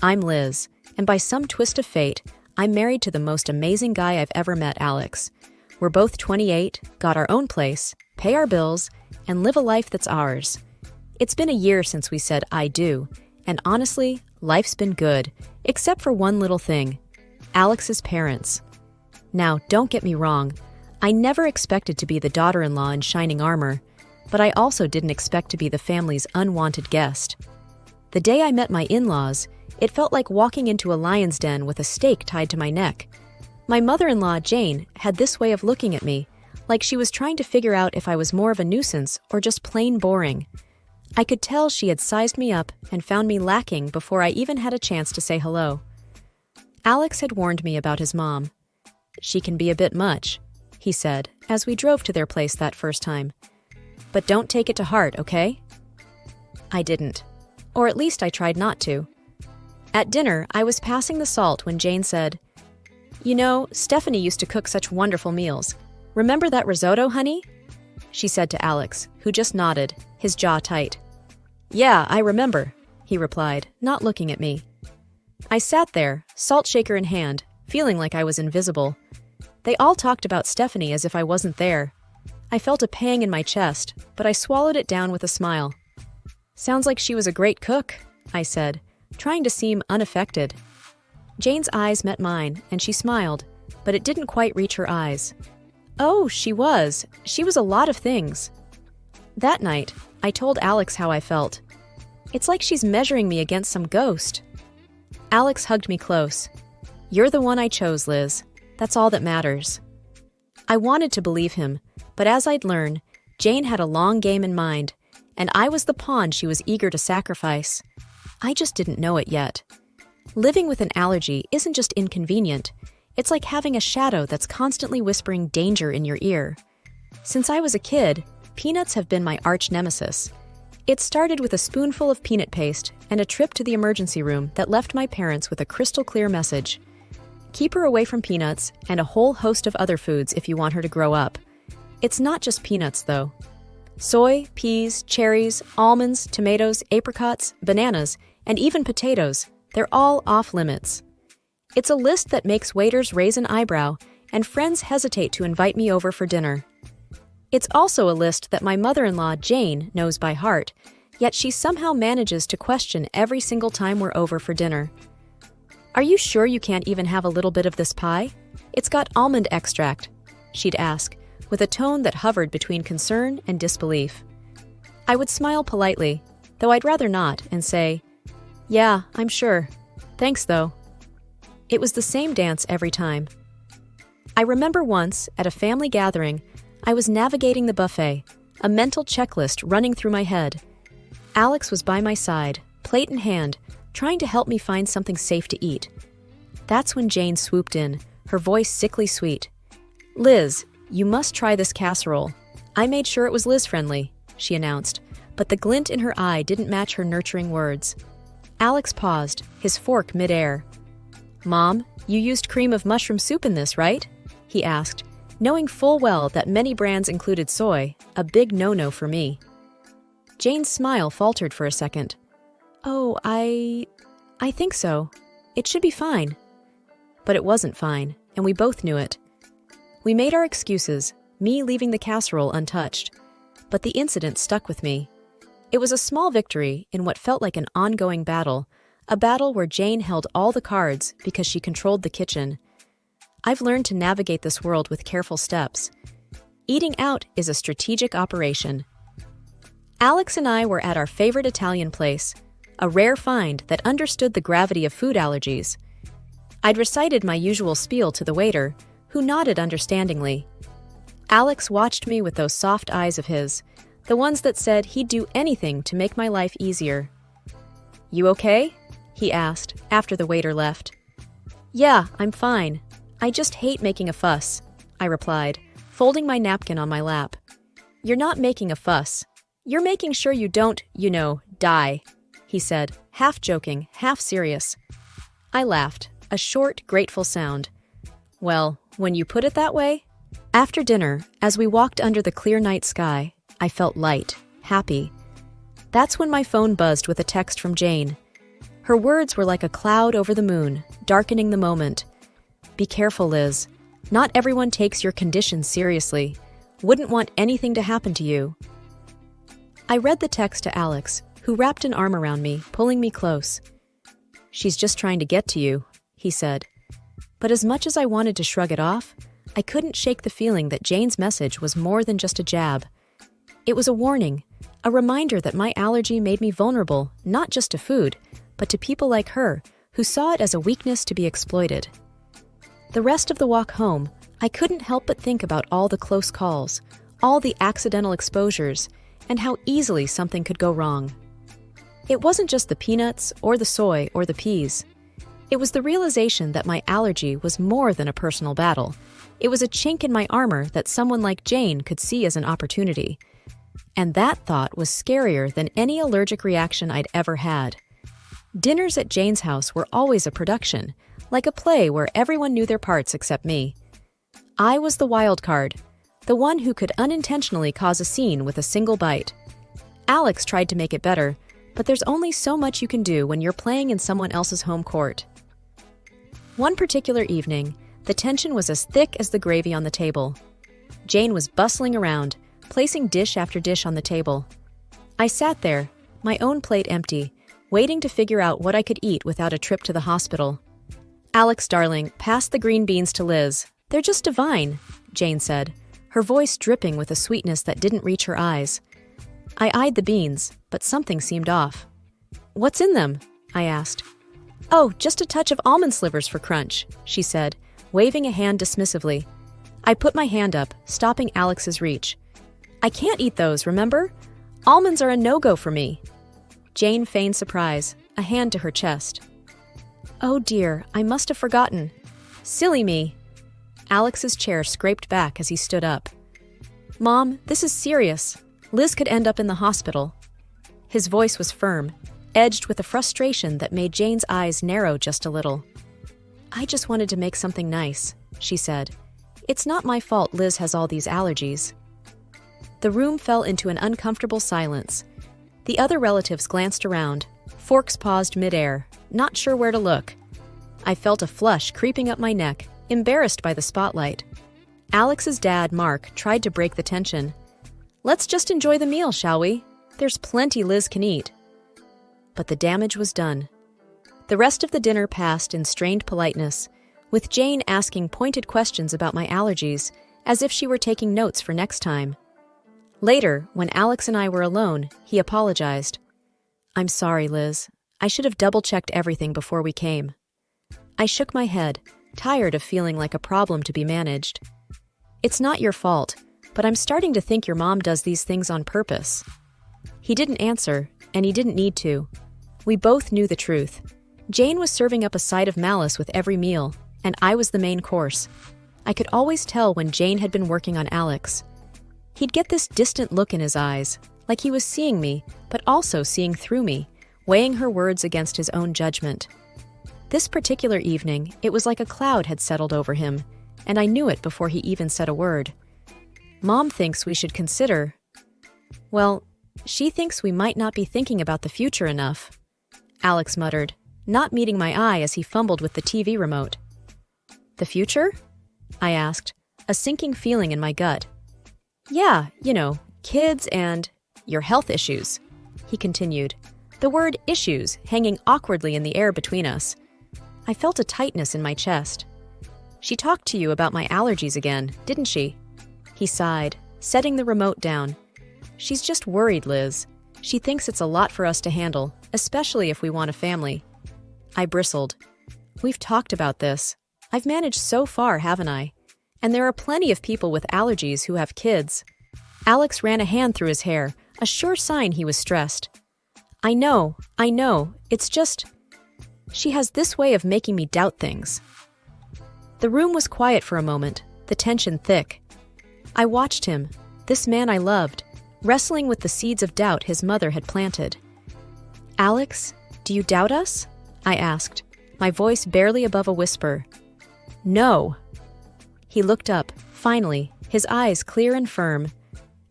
I'm Liz, and by some twist of fate, I'm married to the most amazing guy I've ever met, Alex. We're both 28, got our own place, pay our bills, and live a life that's ours. It's been a year since we said I do, and honestly, life's been good, except for one little thing: Alex's parents. Now, don't get me wrong, I never expected to be the daughter-in-law in shining armor, but I also didn't expect to be the family's unwanted guest. The day I met my in-laws, it felt like walking into a lion's den with a stake tied to my neck. My mother-in-law, Jane, had this way of looking at me, like she was trying to figure out if I was more of a nuisance or just plain boring. I could tell she had sized me up and found me lacking before I even had a chance to say hello. Alex had warned me about his mom. "She can be a bit much," he said, as we drove to their place that first time. "But don't take it to heart, okay?" I didn't. Or at least I tried not to. At dinner, I was passing the salt when Jane said, "You know, Stephanie used to cook such wonderful meals. Remember that risotto, honey?" She said to Alex, who just nodded, his jaw tight. "Yeah, I remember," he replied, not looking at me. I sat there, salt shaker in hand, feeling like I was invisible. They all talked about Stephanie as if I wasn't there. I felt a pang in my chest, but I swallowed it down with a smile. "Sounds like she was a great cook," I said, trying to seem unaffected. Jane's eyes met mine, and she smiled, but it didn't quite reach her eyes. "Oh, she was. She was a lot of things." That night, I told Alex how I felt. "It's like she's measuring me against some ghost." Alex hugged me close. "You're the one I chose, Liz. That's all that matters." I wanted to believe him, but as I'd learned, Jane had a long game in mind, and I was the pawn she was eager to sacrifice. I just didn't know it yet. Living with an allergy isn't just inconvenient, it's like having a shadow that's constantly whispering danger in your ear. Since I was a kid, peanuts have been my arch nemesis. It started with a spoonful of peanut paste and a trip to the emergency room that left my parents with a crystal clear message. Keep her away from peanuts and a whole host of other foods if you want her to grow up. It's not just peanuts, though. Soy, peas, cherries, almonds, tomatoes, apricots, bananas, and even potatoes, they're all off limits. It's a list that makes waiters raise an eyebrow and friends hesitate to invite me over for dinner. It's also a list that my mother-in-law, Jane, knows by heart, yet she somehow manages to question every single time we're over for dinner. "Are you sure you can't even have a little bit of this pie? It's got almond extract," she'd ask, with a tone that hovered between concern and disbelief. I would smile politely, though I'd rather not, and say, "Yeah, I'm sure. Thanks, though." It was the same dance every time. I remember once, at a family gathering, I was navigating the buffet, a mental checklist running through my head. Alex was by my side, plate in hand, trying to help me find something safe to eat. That's when Jane swooped in, her voice sickly sweet. "Liz, you must try this casserole. I made sure it was Liz-friendly," she announced, but the glint in her eye didn't match her nurturing words. Alex paused, his fork mid-air. "Mom, you used cream of mushroom soup in this, right?" he asked, knowing full well that many brands included soy, a big no-no for me. Jane's smile faltered for a second. "Oh, I think so. It should be fine." But it wasn't fine, and we both knew it. We made our excuses, me leaving the casserole untouched. But the incident stuck with me. It was a small victory in what felt like an ongoing battle, a battle where Jane held all the cards because she controlled the kitchen. I've learned to navigate this world with careful steps. Eating out is a strategic operation. Alex and I were at our favorite Italian place, a rare find that understood the gravity of food allergies. I'd recited my usual spiel to the waiter, who nodded understandingly. Alex watched me with those soft eyes of his, the ones that said he'd do anything to make my life easier. "You okay?" he asked, after the waiter left. "Yeah, I'm fine. I just hate making a fuss," I replied, folding my napkin on my lap. "You're not making a fuss. You're making sure you don't, die," he said, half joking, half serious. I laughed, a short, grateful sound. Well, when you put it that way. After dinner, as we walked under the clear night sky, I felt light, happy. That's when my phone buzzed with a text from Jane. Her words were like a cloud over the moon, darkening the moment. Be careful, Liz. Not everyone takes your condition seriously. Wouldn't want anything to happen to you. I read the text to Alex, who wrapped an arm around me, pulling me close. She's just trying to get to you, he said. But as much as I wanted to shrug it off, I couldn't shake the feeling that Jane's message was more than just a jab. It was a warning, a reminder that my allergy made me vulnerable, not just to food, but to people like her, who saw it as a weakness to be exploited. The rest of the walk home, I couldn't help but think about all the close calls, all the accidental exposures, and how easily something could go wrong. It wasn't just the peanuts, or the soy, or the peas. It was the realization that my allergy was more than a personal battle. It was a chink in my armor that someone like Jane could see as an opportunity. And that thought was scarier than any allergic reaction I'd ever had. Dinners at Jane's house were always a production, like a play where everyone knew their parts except me. I was the wild card, the one who could unintentionally cause a scene with a single bite. Alex tried to make it better, but there's only so much you can do when you're playing in someone else's home court. One particular evening, the tension was as thick as the gravy on the table. Jane was bustling around, placing dish after dish on the table. I sat there, my own plate empty, waiting to figure out what I could eat without a trip to the hospital. Alex, darling, pass the green beans to Liz. They're just divine, Jane said, her voice dripping with a sweetness that didn't reach her eyes. I eyed the beans, but something seemed off. What's in them? I asked. Oh, just a touch of almond slivers for crunch, she said, waving a hand dismissively. I put my hand up, stopping Alex's reach. I can't eat those, remember? Almonds are a no-go for me. Jane feigned surprise, a hand to her chest. Oh dear, I must have forgotten. Silly me. Alex's chair scraped back as he stood up. Mom, this is serious. Liz could end up in the hospital. His voice was firm, edged with a frustration that made Jane's eyes narrow just a little. I just wanted to make something nice, she said. It's not my fault Liz has all these allergies. The room fell into an uncomfortable silence. The other relatives glanced around, forks paused midair, not sure where to look. I felt a flush creeping up my neck, embarrassed by the spotlight. Alex's dad, Mark, tried to break the tension. Let's just enjoy the meal, shall we? There's plenty Liz can eat. But the damage was done. The rest of the dinner passed in strained politeness, with Jane asking pointed questions about my allergies, as if she were taking notes for next time. Later, when Alex and I were alone, he apologized. I'm sorry, Liz. I should have double-checked everything before we came. I shook my head, tired of feeling like a problem to be managed. It's not your fault, but I'm starting to think your mom does these things on purpose. He didn't answer, and he didn't need to. We both knew the truth. Jane was serving up a side of malice with every meal, and I was the main course. I could always tell when Jane had been working on Alex. He'd get this distant look in his eyes, like he was seeing me, but also seeing through me, weighing her words against his own judgment. This particular evening, it was like a cloud had settled over him, and I knew it before he even said a word. Mom thinks we should consider... Well, she thinks we might not be thinking about the future enough, Alex muttered, not meeting my eye as he fumbled with the TV remote. The future? I asked, a sinking feeling in my gut. Yeah, kids and your health issues, he continued, the word issues hanging awkwardly in the air between us. I felt a tightness in my chest. She talked to you about my allergies again, didn't she? He sighed, setting the remote down. She's just worried, Liz. She thinks it's a lot for us to handle, especially if we want a family. I bristled. We've talked about this. I've managed so far, haven't I? And there are plenty of people with allergies who have kids. Alex ran a hand through his hair, a sure sign he was stressed. I know. It's just... She has this way of making me doubt things. The room was quiet for a moment, the tension thick. I watched him, this man I loved, wrestling with the seeds of doubt his mother had planted. Alex, do you doubt us? I asked, my voice barely above a whisper. No. He looked up, finally, his eyes clear and firm.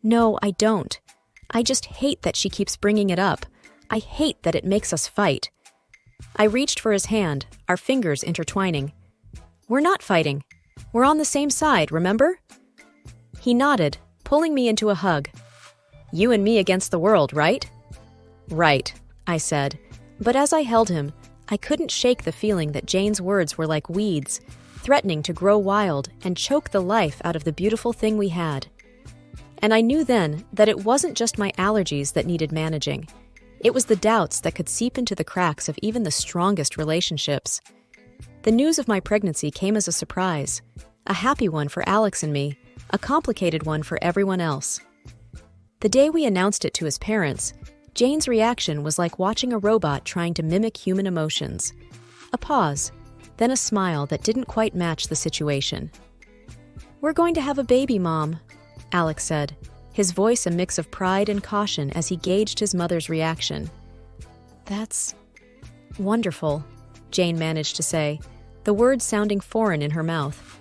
No, I don't. I just hate that she keeps bringing it up. I hate that it makes us fight. I reached for his hand, our fingers intertwining. "We're not fighting. We're on the same side, remember?" He nodded, pulling me into a hug. "You and me against the world, right?" "Right," I said, but as I held him, I couldn't shake the feeling that Jane's words were like weeds, threatening to grow wild and choke the life out of the beautiful thing we had. And I knew then that it wasn't just my allergies that needed managing. It was the doubts that could seep into the cracks of even the strongest relationships. The news of my pregnancy came as a surprise, a happy one for Alex and me, a complicated one for everyone else. The day we announced it to his parents, Jane's reaction was like watching a robot trying to mimic human emotions. A pause, then a smile that didn't quite match the situation. "We're going to have a baby, Mom," Alex said, his voice a mix of pride and caution as he gauged his mother's reaction. "That's wonderful," Jane managed to say, the words sounding foreign in her mouth.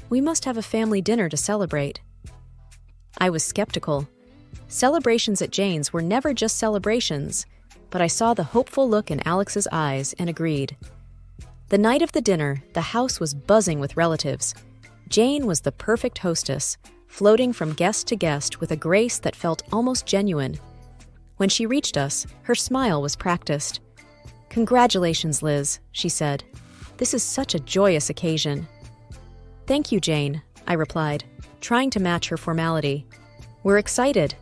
"We must have a family dinner to celebrate." I was skeptical. Celebrations at Jane's were never just celebrations, but I saw the hopeful look in Alex's eyes and agreed. The night of the dinner, the house was buzzing with relatives. Jane was the perfect hostess, floating from guest to guest with a grace that felt almost genuine. When she reached us, her smile was practiced. "Congratulations, Liz," she said. "This is such a joyous occasion." "Thank you, Jane," I replied, trying to match her formality. "We're excited."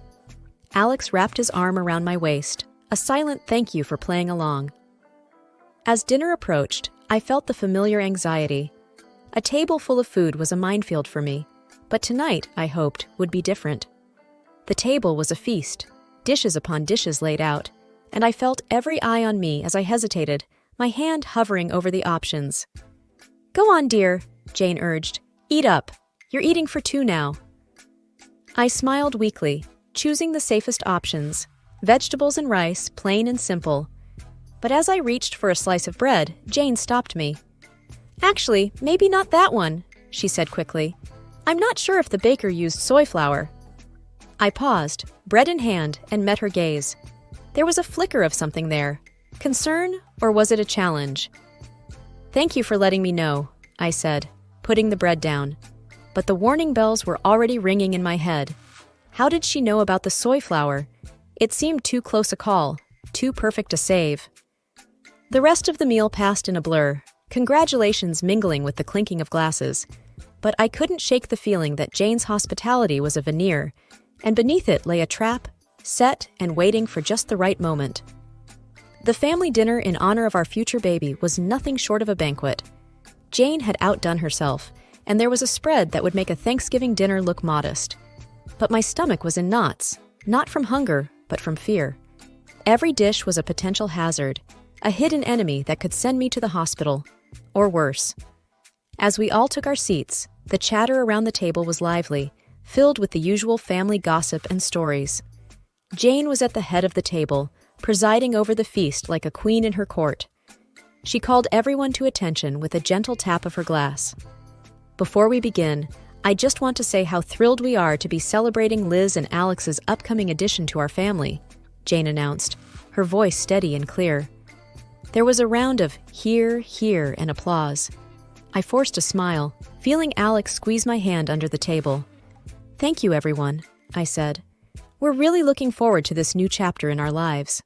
Alex wrapped his arm around my waist, a silent thank you for playing along. As dinner approached, I felt the familiar anxiety. A table full of food was a minefield for me, but tonight, I hoped, would be different. The table was a feast, dishes upon dishes laid out, and I felt every eye on me as I hesitated, my hand hovering over the options. "Go on, dear," Jane urged. "Eat up. You're eating for two now." I smiled weakly, choosing the safest options, vegetables and rice, plain and simple. But as I reached for a slice of bread, Jane stopped me. "Actually, maybe not that one," she said quickly. "I'm not sure if the baker used soy flour." I paused, bread in hand, and met her gaze. There was a flicker of something there. Concern, or was it a challenge? "Thank you for letting me know," I said, putting the bread down. But the warning bells were already ringing in my head. How did she know about the soy flour? It seemed too close a call, too perfect a save. The rest of the meal passed in a blur, congratulations mingling with the clinking of glasses. But I couldn't shake the feeling that Jane's hospitality was a veneer, and beneath it lay a trap, set and waiting for just the right moment. The family dinner in honor of our future baby was nothing short of a banquet. Jane had outdone herself, and there was a spread that would make a Thanksgiving dinner look modest. But my stomach was in knots, not from hunger, but from fear. Every dish was a potential hazard, a hidden enemy that could send me to the hospital, or worse. As we all took our seats, the chatter around the table was lively, filled with the usual family gossip and stories. Jane was at the head of the table, presiding over the feast like a queen in her court. She called everyone to attention with a gentle tap of her glass. "Before we begin, I just want to say how thrilled we are to be celebrating Liz and Alex's upcoming addition to our family," Jane announced, her voice steady and clear. There was a round of hear, hear, and applause. I forced a smile, feeling Alex squeeze my hand under the table. "Thank you, everyone," I said. "We're really looking forward to this new chapter in our lives."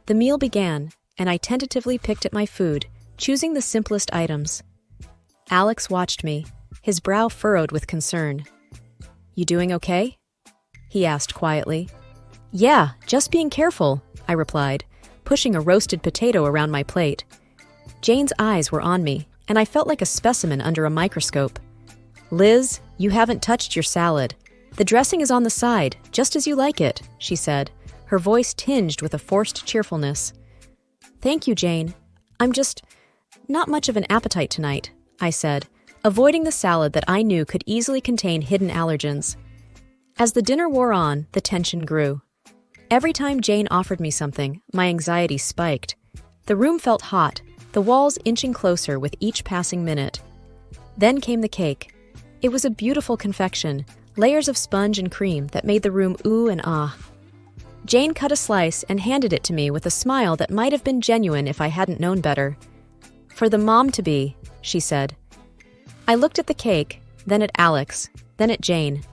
The meal began, and I tentatively picked at my food, choosing the simplest items. Alex watched me, his brow furrowed with concern. "You doing okay?" he asked quietly. "Yeah, just being careful," I replied, pushing a roasted potato around my plate. Jane's eyes were on me, and I felt like a specimen under a microscope. "Liz, you haven't touched your salad. The dressing is on the side, just as you like it," she said, her voice tinged with a forced cheerfulness. "Thank you, Jane. I'm just not much of an appetite tonight," I said, avoiding the salad that I knew could easily contain hidden allergens. As the dinner wore on, the tension grew. Every time Jane offered me something, my anxiety spiked. The room felt hot, the walls inching closer with each passing minute. Then came the cake. It was a beautiful confection, layers of sponge and cream that made the room ooh and ah. Jane cut a slice and handed it to me with a smile that might have been genuine if I hadn't known better. "For the mom-to-be," she said. I looked at the cake, then at Alex, then at Jane.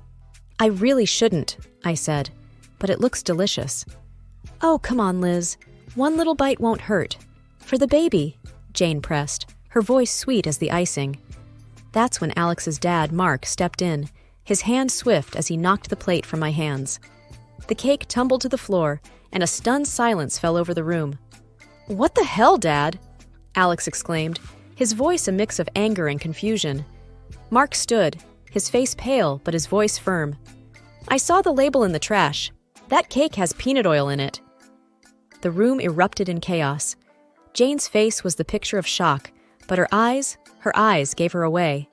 "I really shouldn't," I said, "but it looks delicious." "Oh, come on, Liz. One little bite won't hurt. For the baby," Jane pressed, her voice sweet as the icing. That's when Alex's dad, Mark, stepped in, his hand swift as he knocked the plate from my hands. The cake tumbled to the floor, and a stunned silence fell over the room. "What the hell, Dad?" Alex exclaimed, his voice a mix of anger and confusion. Mark stood, his face pale but his voice firm. "I saw the label in the trash. That cake has peanut oil in it." The room erupted in chaos. Jane's face was the picture of shock, but her eyes gave her away.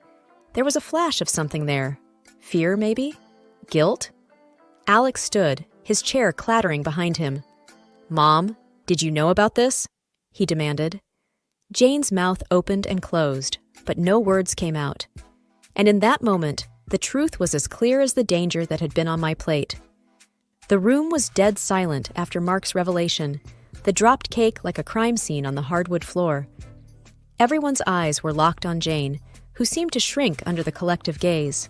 There was a flash of something there. Fear, maybe? Guilt? Alex stood, his chair clattering behind him. "Mom, did you know about this?" he demanded. Jane's mouth opened and closed, but no words came out. And in that moment, the truth was as clear as the danger that had been on my plate. The room was dead silent after Mark's revelation, the dropped cake like a crime scene on the hardwood floor. Everyone's eyes were locked on Jane, who seemed to shrink under the collective gaze.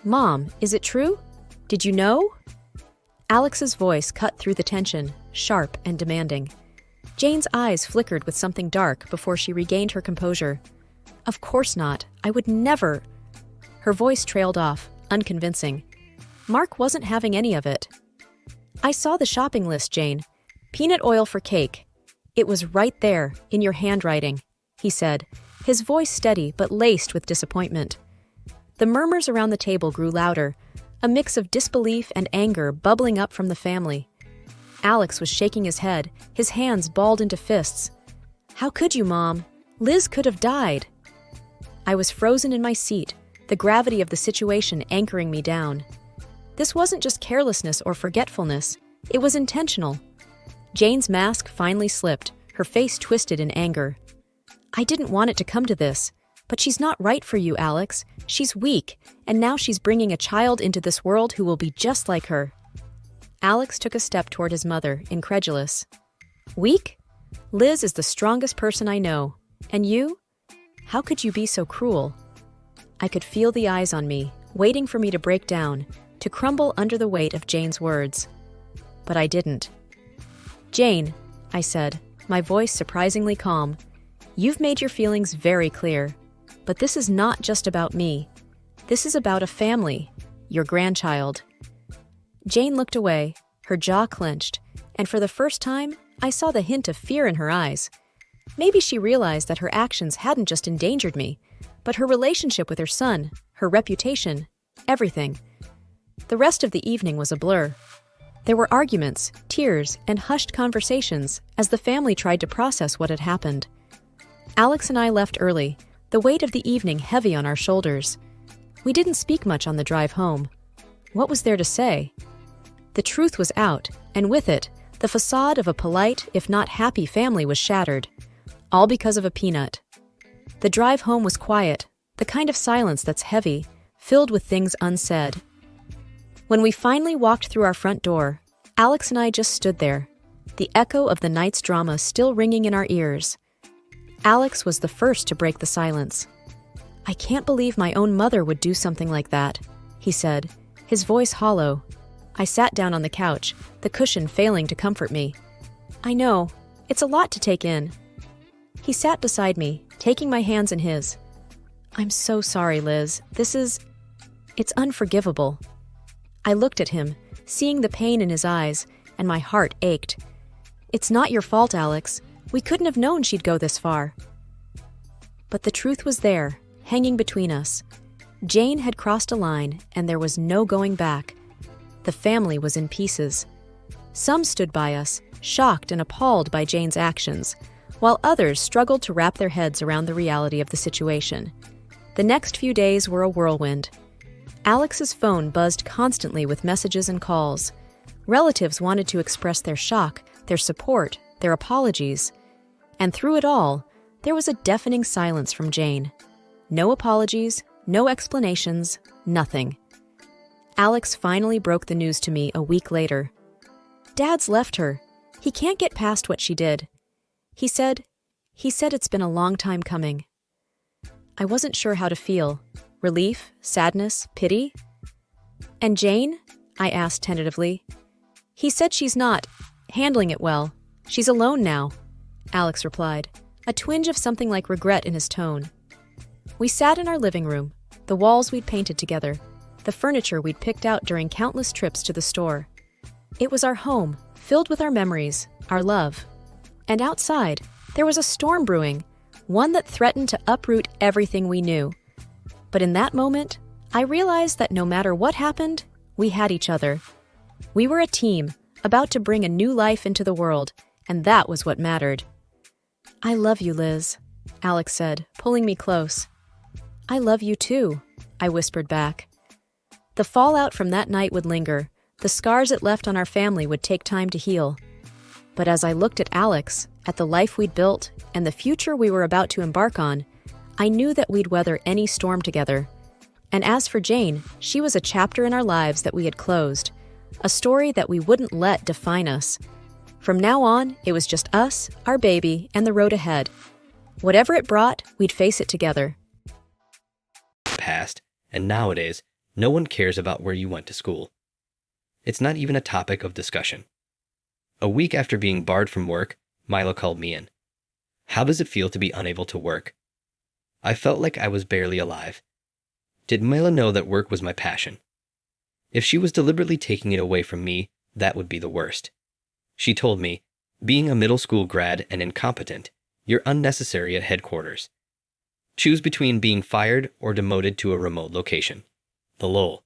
"Mom, is it true? Did you know?" Alex's voice cut through the tension, sharp and demanding. Jane's eyes flickered with something dark before she regained her composure. "Of course not. I would never." Her voice trailed off, unconvincing. Mark wasn't having any of it. "I saw the shopping list, Jane. Peanut oil for cake. It was right there, in your handwriting," he said, his voice steady but laced with disappointment. The murmurs around the table grew louder, a mix of disbelief and anger bubbling up from the family. Alex was shaking his head, his hands balled into fists. "How could you, Mom? Liz could have died." I was frozen in my seat, the gravity of the situation anchoring me down. This wasn't just carelessness or forgetfulness, it was intentional. Jane's mask finally slipped, her face twisted in anger. "I didn't want it to come to this, but she's not right for you, Alex. She's weak, and now she's bringing a child into this world who will be just like her." Alex took a step toward his mother, incredulous. "Weak? Liz is the strongest person I know. And you? How could you be so cruel?" I could feel the eyes on me, waiting for me to break down, to crumble under the weight of Jane's words. But I didn't. "Jane," I said, my voice surprisingly calm, "you've made your feelings very clear. But this is not just about me. This is about a family, your grandchild." Jane looked away, her jaw clenched, and for the first time, I saw the hint of fear in her eyes. Maybe she realized that her actions hadn't just endangered me, but her relationship with her son, her reputation, everything. The rest of the evening was a blur. There were arguments, tears, and hushed conversations as the family tried to process what had happened. Alex and I left early, the weight of the evening heavy on our shoulders. We didn't speak much on the drive home. What was there to say? The truth was out, and with it, the facade of a polite, if not happy family was shattered. All because of a peanut. The drive home was quiet, the kind of silence that's heavy, filled with things unsaid. When we finally walked through our front door, Alex and I just stood there, the echo of the night's drama still ringing in our ears. Alex was the first to break the silence. "I can't believe my own mother would do something like that," he said, his voice hollow. I sat down on the couch, the cushion failing to comfort me. "I know. It's a lot to take in." He sat beside me, taking my hands in his. "I'm so sorry, Liz. It's unforgivable." I looked at him, seeing the pain in his eyes, and my heart ached. "It's not your fault, Alex. We couldn't have known she'd go this far." But the truth was there, hanging between us. Jane had crossed a line, and there was no going back. The family was in pieces. Some stood by us, shocked and appalled by Jane's actions, while others struggled to wrap their heads around the reality of the situation. The next few days were a whirlwind. Alex's phone buzzed constantly with messages and calls. Relatives wanted to express their shock, their support, their apologies. And through it all, there was a deafening silence from Jane. No apologies, no explanations, nothing. Alex finally broke the news to me a week later. Dad's left her. He can't get past what she did. He said it's been a long time coming. I wasn't sure how to feel. Relief, sadness, pity? And Jane? I asked tentatively. He said she's not handling it well. She's alone now, Alex replied, a twinge of something like regret in his tone. We sat in our living room, the walls we'd painted together, the furniture we'd picked out during countless trips to the store. It was our home, filled with our memories, our love. And outside, there was a storm brewing, one that threatened to uproot everything we knew. But in that moment, I realized that no matter what happened, we had each other. We were a team, about to bring a new life into the world, and that was what mattered. I love you, Liz, Alex said, pulling me close. I love you too, I whispered back. The fallout from that night would linger. The scars it left on our family would take time to heal. But as I looked at Alex, at the life we'd built, and the future we were about to embark on, I knew that we'd weather any storm together. And as for Jane, she was a chapter in our lives that we had closed, a story that we wouldn't let define us. From now on, it was just us, our baby, and the road ahead. Whatever it brought, we'd face it together. Past, and nowadays, no one cares about where you went to school. It's not even a topic of discussion. A week after being barred from work, Mila called me in. How does it feel to be unable to work? I felt like I was barely alive. Did Mila know that work was my passion? If she was deliberately taking it away from me, that would be the worst. She told me, being a middle school grad and incompetent, you're unnecessary at headquarters. Choose between being fired or demoted to a remote location. The lol.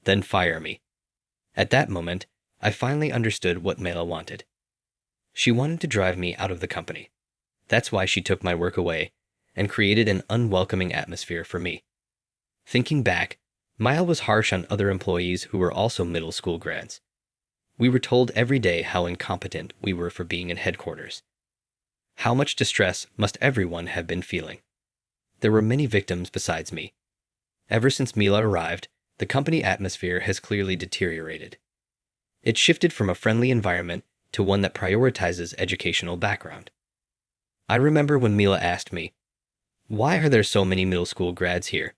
Then fire me. At that moment, I finally understood what Mila wanted. She wanted to drive me out of the company. That's why she took my work away and created an unwelcoming atmosphere for me. Thinking back, Mila was harsh on other employees who were also middle school grads. We were told every day how incompetent we were for being in headquarters. How much distress must everyone have been feeling? There were many victims besides me. Ever since Mila arrived, the company atmosphere has clearly deteriorated. It shifted from a friendly environment to one that prioritizes educational background. I remember when Mila asked me, "Why are there so many middle school grads here?"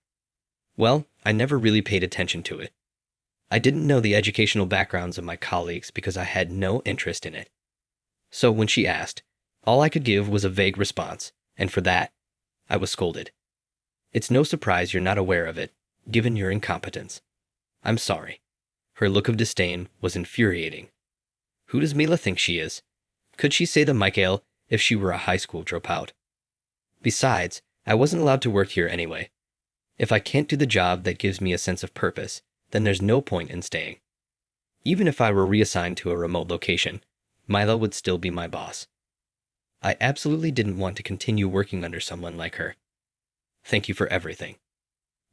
Well, I never really paid attention to it. I didn't know the educational backgrounds of my colleagues because I had no interest in it. So when she asked, all I could give was a vague response, and for that, I was scolded. It's no surprise you're not aware of it, given your incompetence. I'm sorry. Her look of disdain was infuriating. Who does Mila think she is? Could she say the Michael if she were a high school dropout? Besides, I wasn't allowed to work here anyway. If I can't do the job that gives me a sense of purpose, then there's no point in staying. Even if I were reassigned to a remote location, Mila would still be my boss. I absolutely didn't want to continue working under someone like her. Thank you for everything.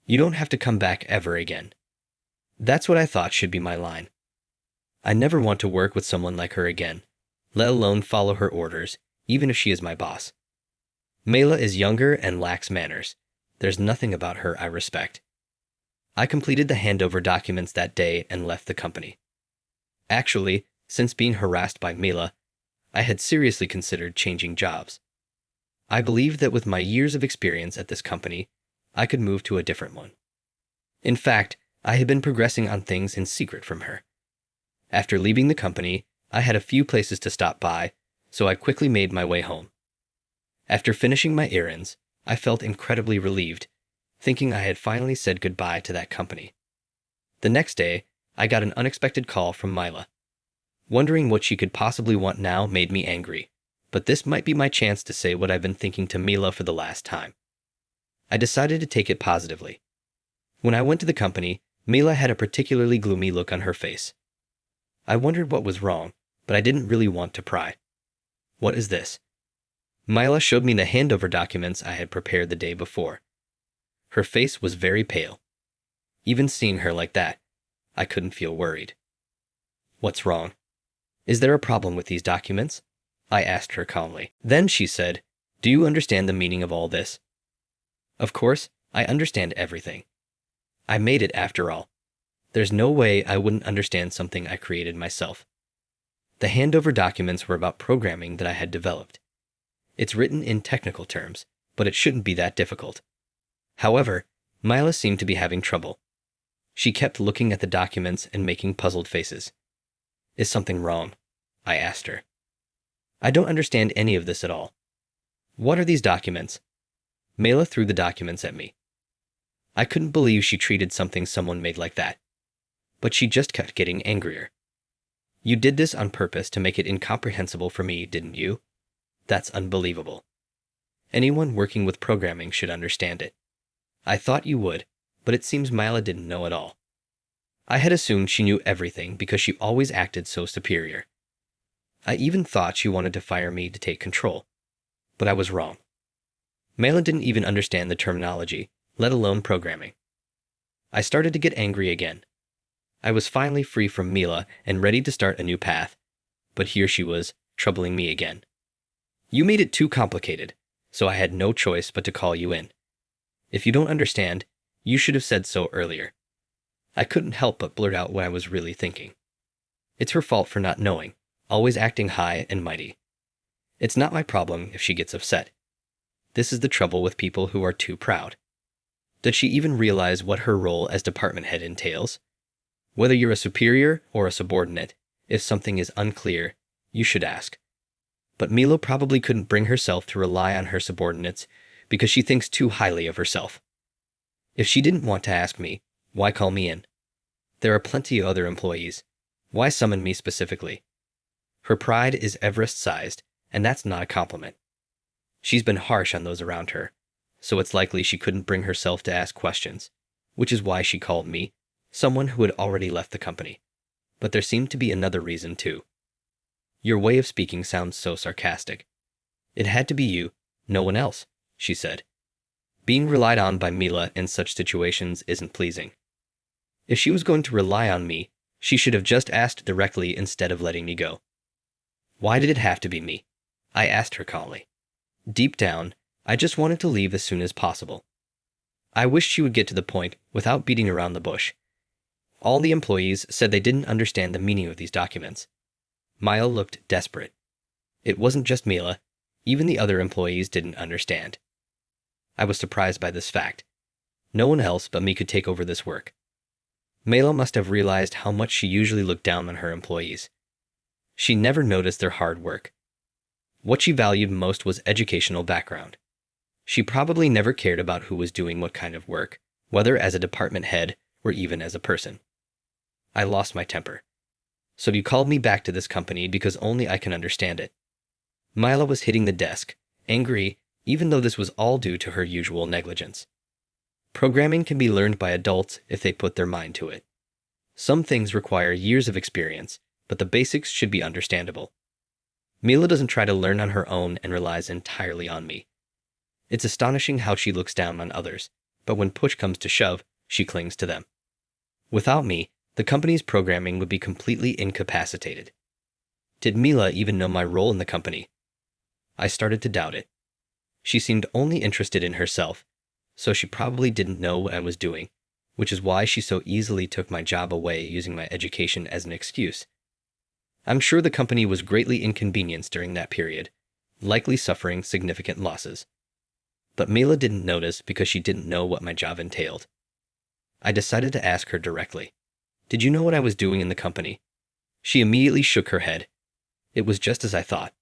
You don't have to come back ever again. That's what I thought should be my line. I never want to work with someone like her again, let alone follow her orders, even if she is my boss. Mila is younger and lacks manners. There's nothing about her I respect. I completed the handover documents that day and left the company. Actually, since being harassed by Mila, I had seriously considered changing jobs. I believed that with my years of experience at this company, I could move to a different one. In fact, I had been progressing on things in secret from her. After leaving the company, I had a few places to stop by, so I quickly made my way home. After finishing my errands, I felt incredibly relieved, thinking I had finally said goodbye to that company. The next day, I got an unexpected call from Mila. Wondering what she could possibly want now made me angry, but this might be my chance to say what I've been thinking to Mila for the last time. I decided to take it positively. When I went to the company, Mila had a particularly gloomy look on her face. I wondered what was wrong, but I didn't really want to pry. What is this? Mila showed me the handover documents I had prepared the day before. Her face was very pale. Even seeing her like that, I couldn't feel worried. What's wrong? Is there a problem with these documents? I asked her calmly. Then she said, "Do you understand the meaning of all this?" Of course, I understand everything. I made it after all. There's no way I wouldn't understand something I created myself. The handover documents were about programming that I had developed. It's written in technical terms, but it shouldn't be that difficult. However, Mila seemed to be having trouble. She kept looking at the documents and making puzzled faces. Is something wrong? I asked her. I don't understand any of this at all. What are these documents? Mila threw the documents at me. I couldn't believe she treated something someone made like that. But she just kept getting angrier. You did this on purpose to make it incomprehensible for me, didn't you? That's unbelievable. Anyone working with programming should understand it. I thought you would, but it seems Mila didn't know at all. I had assumed she knew everything because she always acted so superior. I even thought she wanted to fire me to take control. But I was wrong. Mila didn't even understand the terminology, let alone programming. I started to get angry again. I was finally free from Mila and ready to start a new path, but here she was, troubling me again. You made it too complicated, so I had no choice but to call you in. If you don't understand, you should have said so earlier. I couldn't help but blurt out what I was really thinking. It's her fault for not knowing, always acting high and mighty. It's not my problem if she gets upset. This is the trouble with people who are too proud. Does she even realize what her role as department head entails? Whether you're a superior or a subordinate, if something is unclear, you should ask. But Mila probably couldn't bring herself to rely on her subordinates because she thinks too highly of herself. If she didn't want to ask me, why call me in? There are plenty of other employees. Why summon me specifically? Her pride is Everest-sized, and that's not a compliment. She's been harsh on those around her, so it's likely she couldn't bring herself to ask questions, which is why she called me, someone who had already left the company. But there seemed to be another reason too. Your way of speaking sounds so sarcastic. It had to be you, no one else, she said. Being relied on by Mila in such situations isn't pleasing. If she was going to rely on me, she should have just asked directly instead of letting me go. Why did it have to be me? I asked her calmly. Deep down, I just wanted to leave as soon as possible. I wished she would get to the point without beating around the bush. All the employees said they didn't understand the meaning of these documents. Mila looked desperate. It wasn't just Mila. Even the other employees didn't understand. I was surprised by this fact. No one else but me could take over this work. Mila must have realized how much she usually looked down on her employees. She never noticed their hard work. What she valued most was educational background. She probably never cared about who was doing what kind of work, whether as a department head or even as a person. I lost my temper. So you called me back to this company because only I can understand it. Mila was hitting the desk, angry, even though this was all due to her usual negligence. Programming can be learned by adults if they put their mind to it. Some things require years of experience, but the basics should be understandable. Mila doesn't try to learn on her own and relies entirely on me. It's astonishing how she looks down on others, but when push comes to shove, she clings to them. Without me, the company's programming would be completely incapacitated. Did Mila even know my role in the company? I started to doubt it. She seemed only interested in herself, so she probably didn't know what I was doing, which is why she so easily took my job away using my education as an excuse. I'm sure the company was greatly inconvenienced during that period, likely suffering significant losses. But Mila didn't notice because she didn't know what my job entailed. I decided to ask her directly. Did you know what I was doing in the company? She immediately shook her head. It was just as I thought.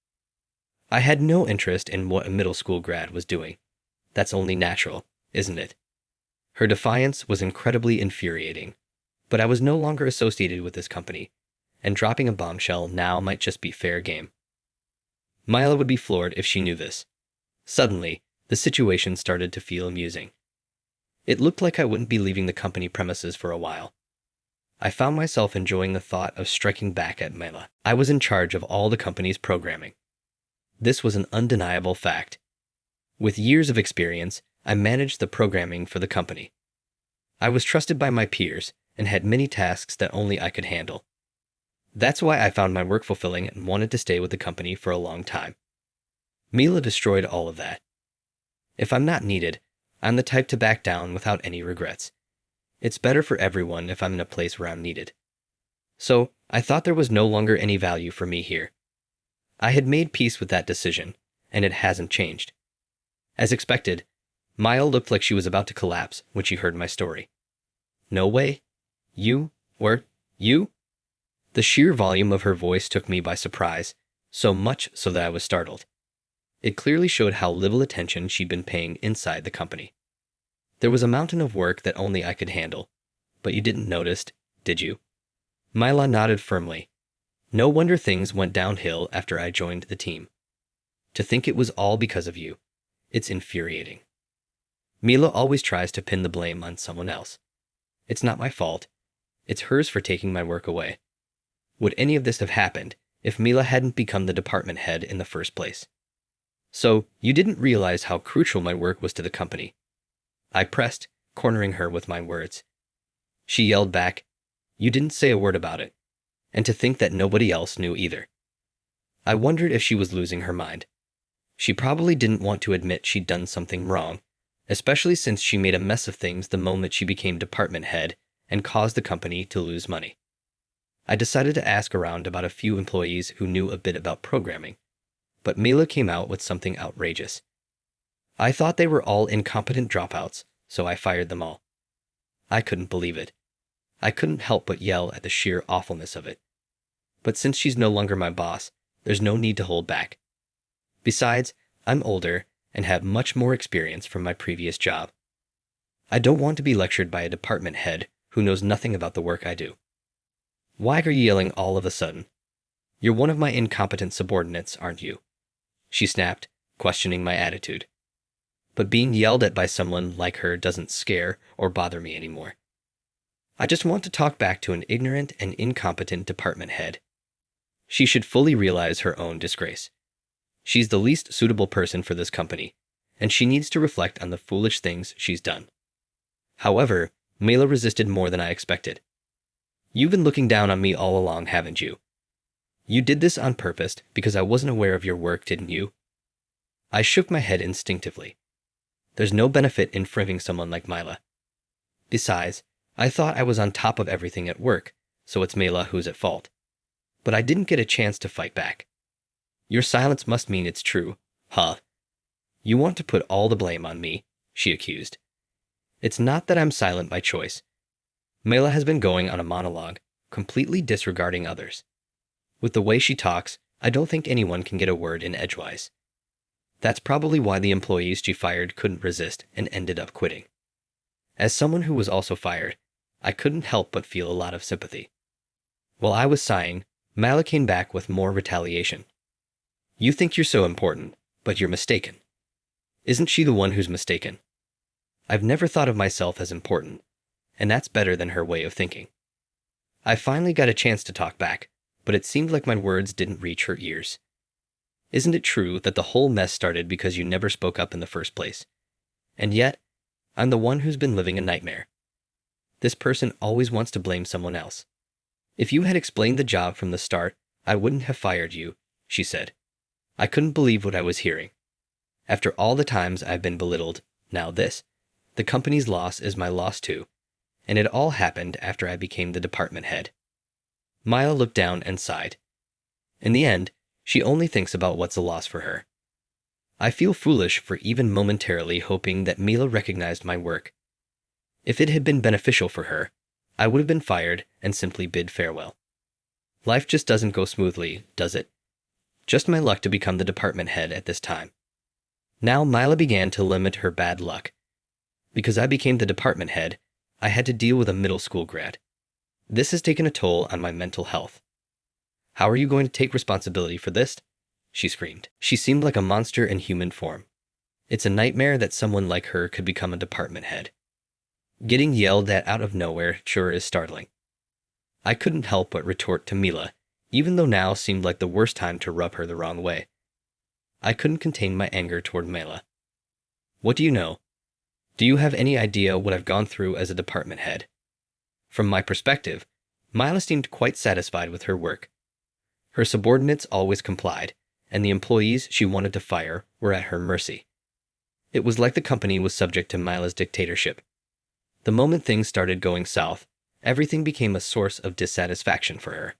I had no interest in what a middle school grad was doing. That's only natural, isn't it? Her defiance was incredibly infuriating, but I was no longer associated with this company, and dropping a bombshell now might just be fair game. Mila would be floored if she knew this. Suddenly, the situation started to feel amusing. It looked like I wouldn't be leaving the company premises for a while. I found myself enjoying the thought of striking back at Mila. I was in charge of all the company's programming. This was an undeniable fact. With years of experience, I managed the programming for the company. I was trusted by my peers and had many tasks that only I could handle. That's why I found my work fulfilling and wanted to stay with the company for a long time. Mila destroyed all of that. If I'm not needed, I'm the type to back down without any regrets. It's better for everyone if I'm in a place where I'm needed. So, I thought there was no longer any value for me here. I had made peace with that decision, and it hasn't changed. As expected, Maya looked like she was about to collapse when she heard my story. No way? You? You? The sheer volume of her voice took me by surprise, so much so that I was startled. It clearly showed how little attention she'd been paying inside the company. There was a mountain of work that only I could handle, but you didn't notice, did you? Mila nodded firmly. No wonder things went downhill after I joined the team. To think it was all because of you. It's infuriating. Mila always tries to pin the blame on someone else. It's not my fault. It's hers for taking my work away. Would any of this have happened if Mila hadn't become the department head in the first place? So, you didn't realize how crucial my work was to the company. I pressed, cornering her with my words. She yelled back, "You didn't say a word about it." And to think that nobody else knew either. I wondered if she was losing her mind. She probably didn't want to admit she'd done something wrong, especially since she made a mess of things the moment she became department head and caused the company to lose money. I decided to ask around about a few employees who knew a bit about programming, but Mila came out with something outrageous. I thought they were all incompetent dropouts, so I fired them all. I couldn't believe it. I couldn't help but yell at the sheer awfulness of it. But since she's no longer my boss, there's no need to hold back. Besides, I'm older and have much more experience from my previous job. I don't want to be lectured by a department head who knows nothing about the work I do. Why are you yelling all of a sudden? You're one of my incompetent subordinates, aren't you? She snapped, questioning my attitude. But being yelled at by someone like her doesn't scare or bother me anymore. I just want to talk back to an ignorant and incompetent department head. She should fully realize her own disgrace. She's the least suitable person for this company, and she needs to reflect on the foolish things she's done. However, Mila resisted more than I expected. You've been looking down on me all along, haven't you? You did this on purpose because I wasn't aware of your work, didn't you? I shook my head instinctively. There's no benefit in frigging someone like Mila. Besides, I thought I was on top of everything at work, so it's Mila who's at fault. But I didn't get a chance to fight back. Your silence must mean it's true, huh? You want to put all the blame on me, she accused. It's not that I'm silent by choice. Mila has been going on a monologue, completely disregarding others. With the way she talks, I don't think anyone can get a word in edgewise. That's probably why the employees she fired couldn't resist and ended up quitting. As someone who was also fired, I couldn't help but feel a lot of sympathy. While I was sighing, Mila came back with more retaliation. You think you're so important, but you're mistaken. Isn't she the one who's mistaken? I've never thought of myself as important, and that's better than her way of thinking. I finally got a chance to talk back, but it seemed like my words didn't reach her ears. Isn't it true that the whole mess started because you never spoke up in the first place? And yet, I'm the one who's been living a nightmare. This person always wants to blame someone else. If you had explained the job from the start, I wouldn't have fired you, she said. I couldn't believe what I was hearing. After all the times I've been belittled, now this. The company's loss is my loss too, and it all happened after I became the department head. Maya looked down and sighed. In the end, she only thinks about what's a loss for her. I feel foolish for even momentarily hoping that Mila recognized my work. If it had been beneficial for her, I would have been fired and simply bid farewell. Life just doesn't go smoothly, does it? Just my luck to become the department head at this time. Now Mila began to limit her bad luck. Because I became the department head, I had to deal with a middle school grad. This has taken a toll on my mental health. How are you going to take responsibility for this? She screamed. She seemed like a monster in human form. It's a nightmare that someone like her could become a department head. Getting yelled at out of nowhere sure is startling. I couldn't help but retort to Mila, even though now seemed like the worst time to rub her the wrong way. I couldn't contain my anger toward Mila. What do you know? Do you have any idea what I've gone through as a department head? From my perspective, Mila seemed quite satisfied with her work. Her subordinates always complied, and the employees she wanted to fire were at her mercy. It was like the company was subject to Mila's dictatorship. The moment things started going south, everything became a source of dissatisfaction for her.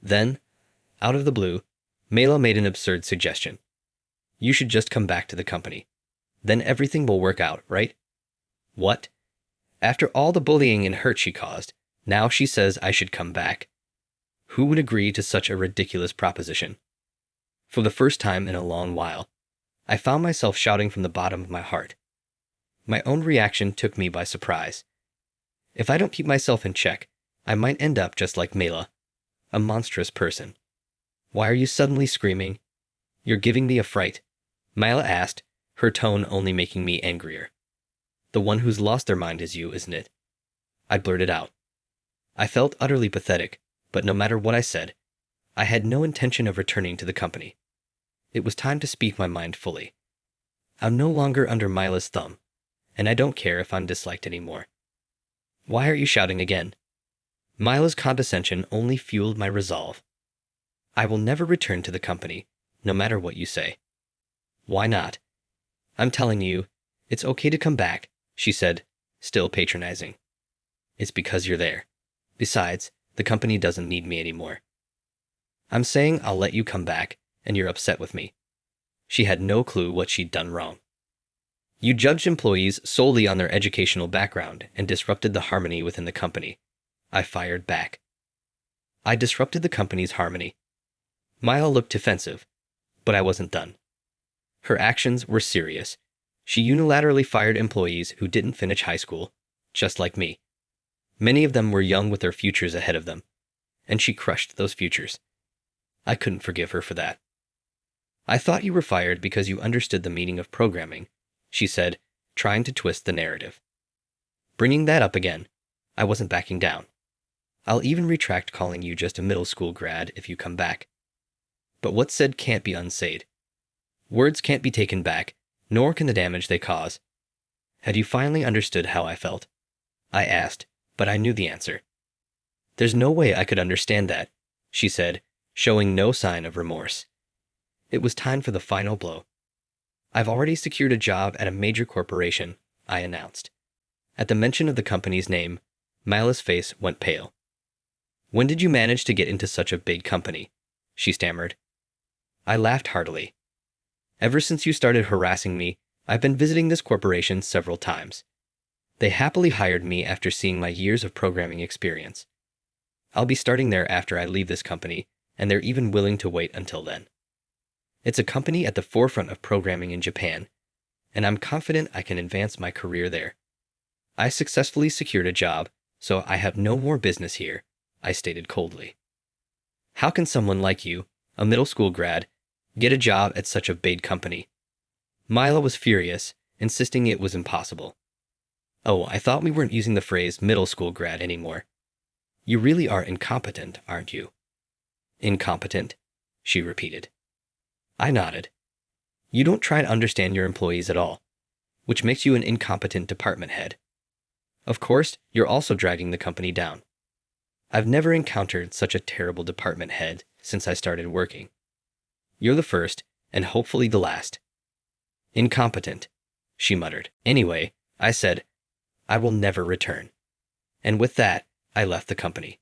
Then, out of the blue, Mela made an absurd suggestion. You should just come back to the company. Then everything will work out, right? What? After all the bullying and hurt she caused, now she says I should come back. Who would agree to such a ridiculous proposition? For the first time in a long while, I found myself shouting from the bottom of my heart. My own reaction took me by surprise. If I don't keep myself in check, I might end up just like Mela, a monstrous person. Why are you suddenly screaming? You're giving me a fright, Mela asked, her tone only making me angrier. The one who's lost their mind is you, isn't it? I blurted out. I felt utterly pathetic, but no matter what I said, I had no intention of returning to the company. It was time to speak my mind fully. I'm no longer under Mila's thumb, and I don't care if I'm disliked anymore. Why are you shouting again? Mila's condescension only fueled my resolve. I will never return to the company, no matter what you say. Why not? I'm telling you, it's okay to come back, she said, still patronizing. It's because you're there. Besides, the company doesn't need me anymore. I'm saying I'll let you come back, and you're upset with me. She had no clue what she'd done wrong. You judged employees solely on their educational background and disrupted the harmony within the company. I fired back. I disrupted the company's harmony. Mila looked defensive, but I wasn't done. Her actions were serious. She unilaterally fired employees who didn't finish high school, just like me. Many of them were young with their futures ahead of them, and she crushed those futures. I couldn't forgive her for that. I thought you were fired because you understood the meaning of programming, she said, trying to twist the narrative. Bringing that up again, I wasn't backing down. I'll even retract calling you just a middle school grad if you come back. But what's said can't be unsaid. Words can't be taken back, nor can the damage they cause. Had you finally understood how I felt? I asked, but I knew the answer. There's no way I could understand that, she said, showing no sign of remorse. It was time for the final blow. I've already secured a job at a major corporation, I announced. At the mention of the company's name, Mila's face went pale. When did you manage to get into such a big company? She stammered. I laughed heartily. Ever since you started harassing me, I've been visiting this corporation several times. They happily hired me after seeing my years of programming experience. I'll be starting there after I leave this company, and they're even willing to wait until then. It's a company at the forefront of programming in Japan, and I'm confident I can advance my career there. I successfully secured a job, so I have no more business here, I stated coldly. How can someone like you, a middle school grad, get a job at such a big company? Mila was furious, insisting it was impossible. Oh, I thought we weren't using the phrase middle school grad anymore. You really are incompetent, aren't you? Incompetent, she repeated. I nodded. You don't try to understand your employees at all, which makes you an incompetent department head. Of course, you're also dragging the company down. I've never encountered such a terrible department head since I started working. You're the first, and hopefully the last. Incompetent, she muttered. Anyway, I said, I will never return. And with that, I left the company.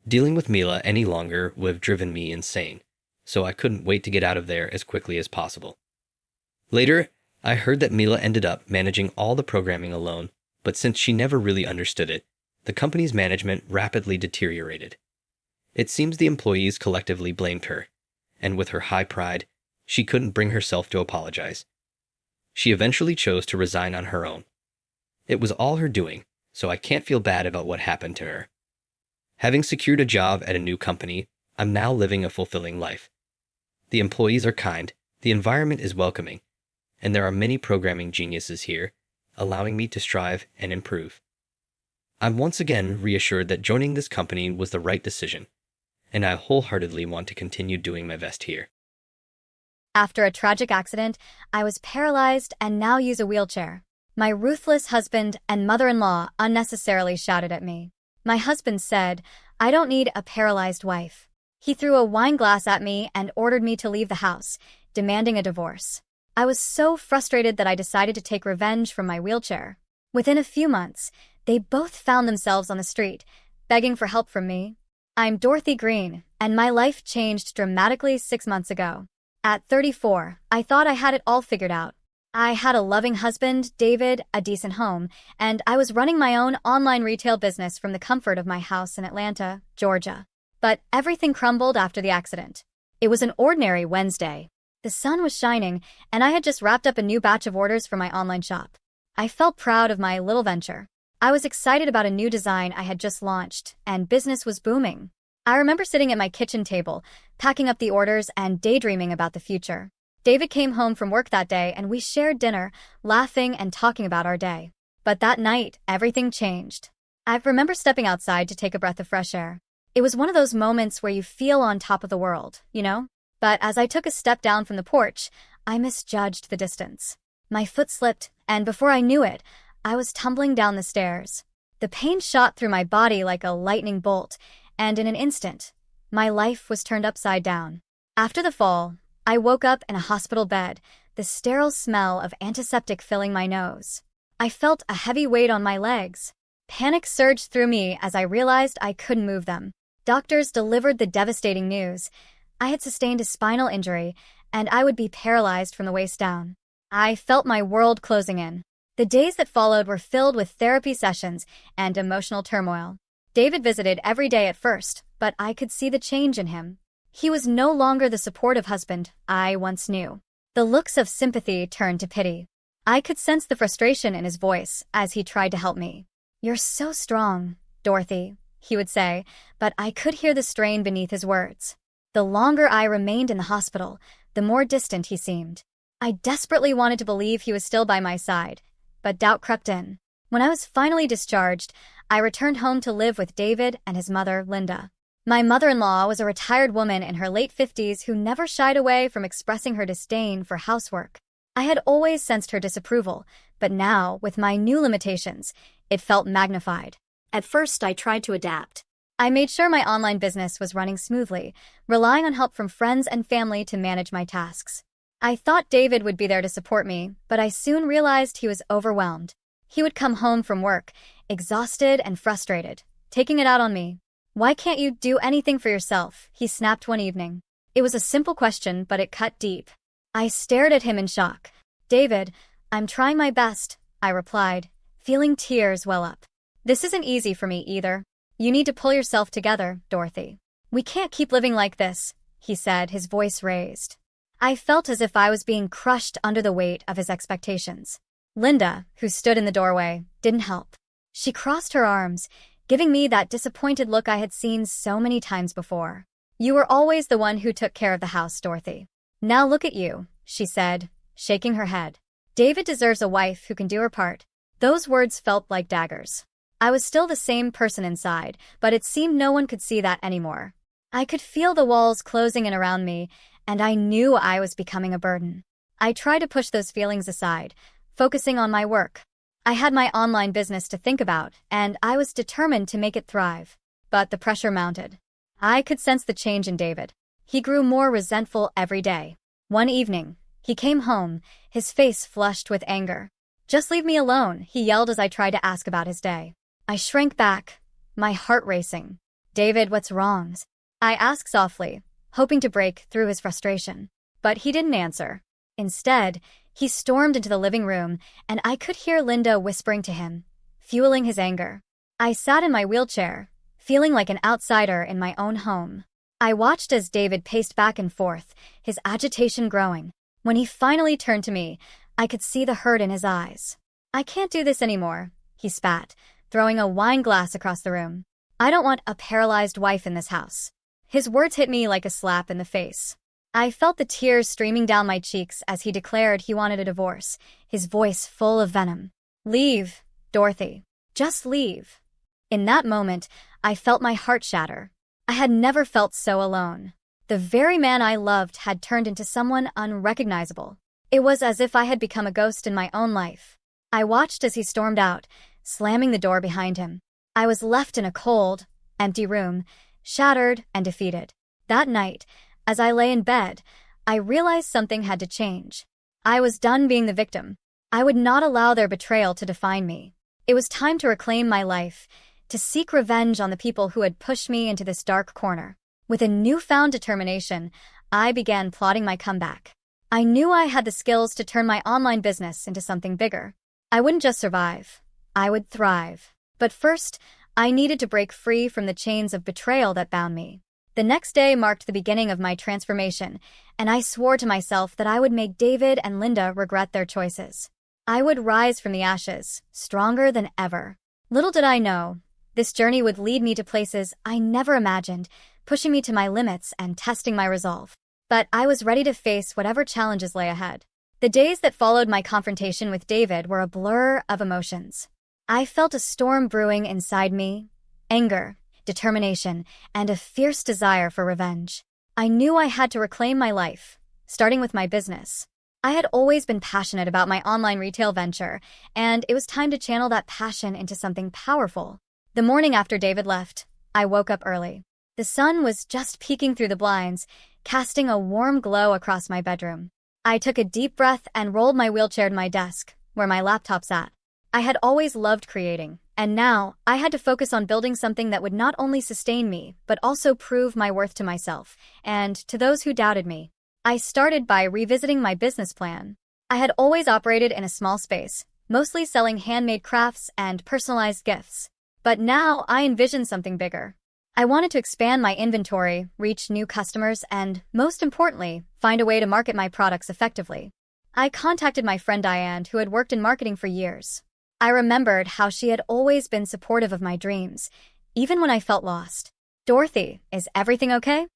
Dealing with Mila any longer would have driven me insane, so I couldn't wait to get out of there as quickly as possible. Later, I heard that Mila ended up managing all the programming alone, but since she never really understood it, the company's management rapidly deteriorated. It seems the employees collectively blamed her, and with her high pride, she couldn't bring herself to apologize. She eventually chose to resign on her own. It was all her doing, so I can't feel bad about what happened to her. Having secured a job at a new company, I'm now living a fulfilling life. The employees are kind, the environment is welcoming, and there are many programming geniuses here, allowing me to strive and improve. I'm once again reassured that joining this company was the right decision, and I wholeheartedly want to continue doing my best here. After a tragic accident, I was paralyzed and now use a wheelchair. My ruthless husband and mother-in-law unnecessarily shouted at me. My husband said, I don't need a paralyzed wife. He threw a wine glass at me and ordered me to leave the house, demanding a divorce. I was so frustrated that I decided to take revenge from my wheelchair. Within a few months, they both found themselves on the street, begging for help from me. I'm Dorothy Green, and my life changed dramatically 6 months ago. At 34, I thought I had it all figured out. I had a loving husband, David, a decent home, and I was running my own online retail business from the comfort of my house in Atlanta, Georgia. But everything crumbled after the accident. It was an ordinary Wednesday. The sun was shining, and I had just wrapped up a new batch of orders for my online shop. I felt proud of my little venture. I was excited about a new design I had just launched, and business was booming. I remember sitting at my kitchen table, packing up the orders and daydreaming about the future. David came home from work that day, and we shared dinner, laughing and talking about our day. But that night, everything changed. I remember stepping outside to take a breath of fresh air. It was one of those moments where you feel on top of the world, you know? But as I took a step down from the porch, I misjudged the distance. My foot slipped, and before I knew it, I was tumbling down the stairs. The pain shot through my body like a lightning bolt, and in an instant, my life was turned upside down. After the fall, I woke up in a hospital bed, the sterile smell of antiseptic filling my nose. I felt a heavy weight on my legs. Panic surged through me as I realized I couldn't move them. Doctors delivered the devastating news. I had sustained a spinal injury, and I would be paralyzed from the waist down. I felt my world closing in. The days that followed were filled with therapy sessions and emotional turmoil. David visited every day at first, but I could see the change in him. He was no longer the supportive husband I once knew. The looks of sympathy turned to pity. I could sense the frustration in his voice as he tried to help me. "You're so strong, Dorothy," he would say, but I could hear the strain beneath his words. The longer I remained in the hospital, the more distant he seemed. I desperately wanted to believe he was still by my side, but doubt crept in. When I was finally discharged, I returned home to live with David and his mother, Linda. My mother-in-law was a retired woman in her late 50s who never shied away from expressing her disdain for housework. I had always sensed her disapproval, but now, with my new limitations, it felt magnified. At first, I tried to adapt. I made sure my online business was running smoothly, relying on help from friends and family to manage my tasks. I thought David would be there to support me, but I soon realized he was overwhelmed. He would come home from work, exhausted and frustrated, taking it out on me. "Why can't you do anything for yourself?" he snapped one evening. It was a simple question, but it cut deep. I stared at him in shock. "David, I'm trying my best," I replied, feeling tears well up. "This isn't easy for me either. You need to pull yourself together, Dorothy. We can't keep living like this," he said, his voice raised. I felt as if I was being crushed under the weight of his expectations. Linda, who stood in the doorway, didn't help. She crossed her arms, giving me that disappointed look I had seen so many times before. "You were always the one who took care of the house, Dorothy. Now look at you," she said, shaking her head. "David deserves a wife who can do her part." Those words felt like daggers. I was still the same person inside, but it seemed no one could see that anymore. I could feel the walls closing in around me, and I knew I was becoming a burden. I tried to push those feelings aside, focusing on my work. I had my online business to think about, and I was determined to make it thrive. But the pressure mounted. I could sense the change in David. He grew more resentful every day. One evening, he came home, his face flushed with anger. "Just leave me alone," he yelled as I tried to ask about his day. I shrank back, my heart racing. "David, what's wrong?" I asked softly, hoping to break through his frustration. But he didn't answer. Instead, he stormed into the living room, and I could hear Linda whispering to him, fueling his anger. I sat in my wheelchair, feeling like an outsider in my own home. I watched as David paced back and forth, his agitation growing. When he finally turned to me, I could see the hurt in his eyes. "I can't do this anymore," he spat, throwing a wine glass across the room. "I don't want a paralyzed wife in this house." His words hit me like a slap in the face. I felt the tears streaming down my cheeks as he declared he wanted a divorce, his voice full of venom. "Leave, Dorothy. Just leave." In that moment, I felt my heart shatter. I had never felt so alone. The very man I loved had turned into someone unrecognizable. It was as if I had become a ghost in my own life. I watched as he stormed out, slamming the door behind him. I was left in a cold, empty room, shattered and defeated. That night, as I lay in bed, I realized something had to change. I was done being the victim. I would not allow their betrayal to define me. It was time to reclaim my life, to seek revenge on the people who had pushed me into this dark corner. With a newfound determination, I began plotting my comeback. I knew I had the skills to turn my online business into something bigger. I wouldn't just survive, I would thrive. But first, I needed to break free from the chains of betrayal that bound me. The next day marked the beginning of my transformation, and I swore to myself that I would make David and Linda regret their choices. I would rise from the ashes, stronger than ever. Little did I know, this journey would lead me to places I never imagined, pushing me to my limits and testing my resolve. But I was ready to face whatever challenges lay ahead. The days that followed my confrontation with David were a blur of emotions. I felt a storm brewing inside me, anger, determination, and a fierce desire for revenge. I knew I had to reclaim my life, starting with my business. I had always been passionate about my online retail venture, and it was time to channel that passion into something powerful. The morning after David left, I woke up early. The sun was just peeking through the blinds, casting a warm glow across my bedroom. I took a deep breath and rolled my wheelchair to my desk, where my laptop sat. I had always loved creating, and now I had to focus on building something that would not only sustain me, but also prove my worth to myself, and to those who doubted me. I started by revisiting my business plan. I had always operated in a small space, mostly selling handmade crafts and personalized gifts. But now I envisioned something bigger. I wanted to expand my inventory, reach new customers, and, most importantly, find a way to market my products effectively. I contacted my friend Diane, who had worked in marketing for years. I remembered how she had always been supportive of my dreams, even when I felt lost. "Dorothy, is everything okay?"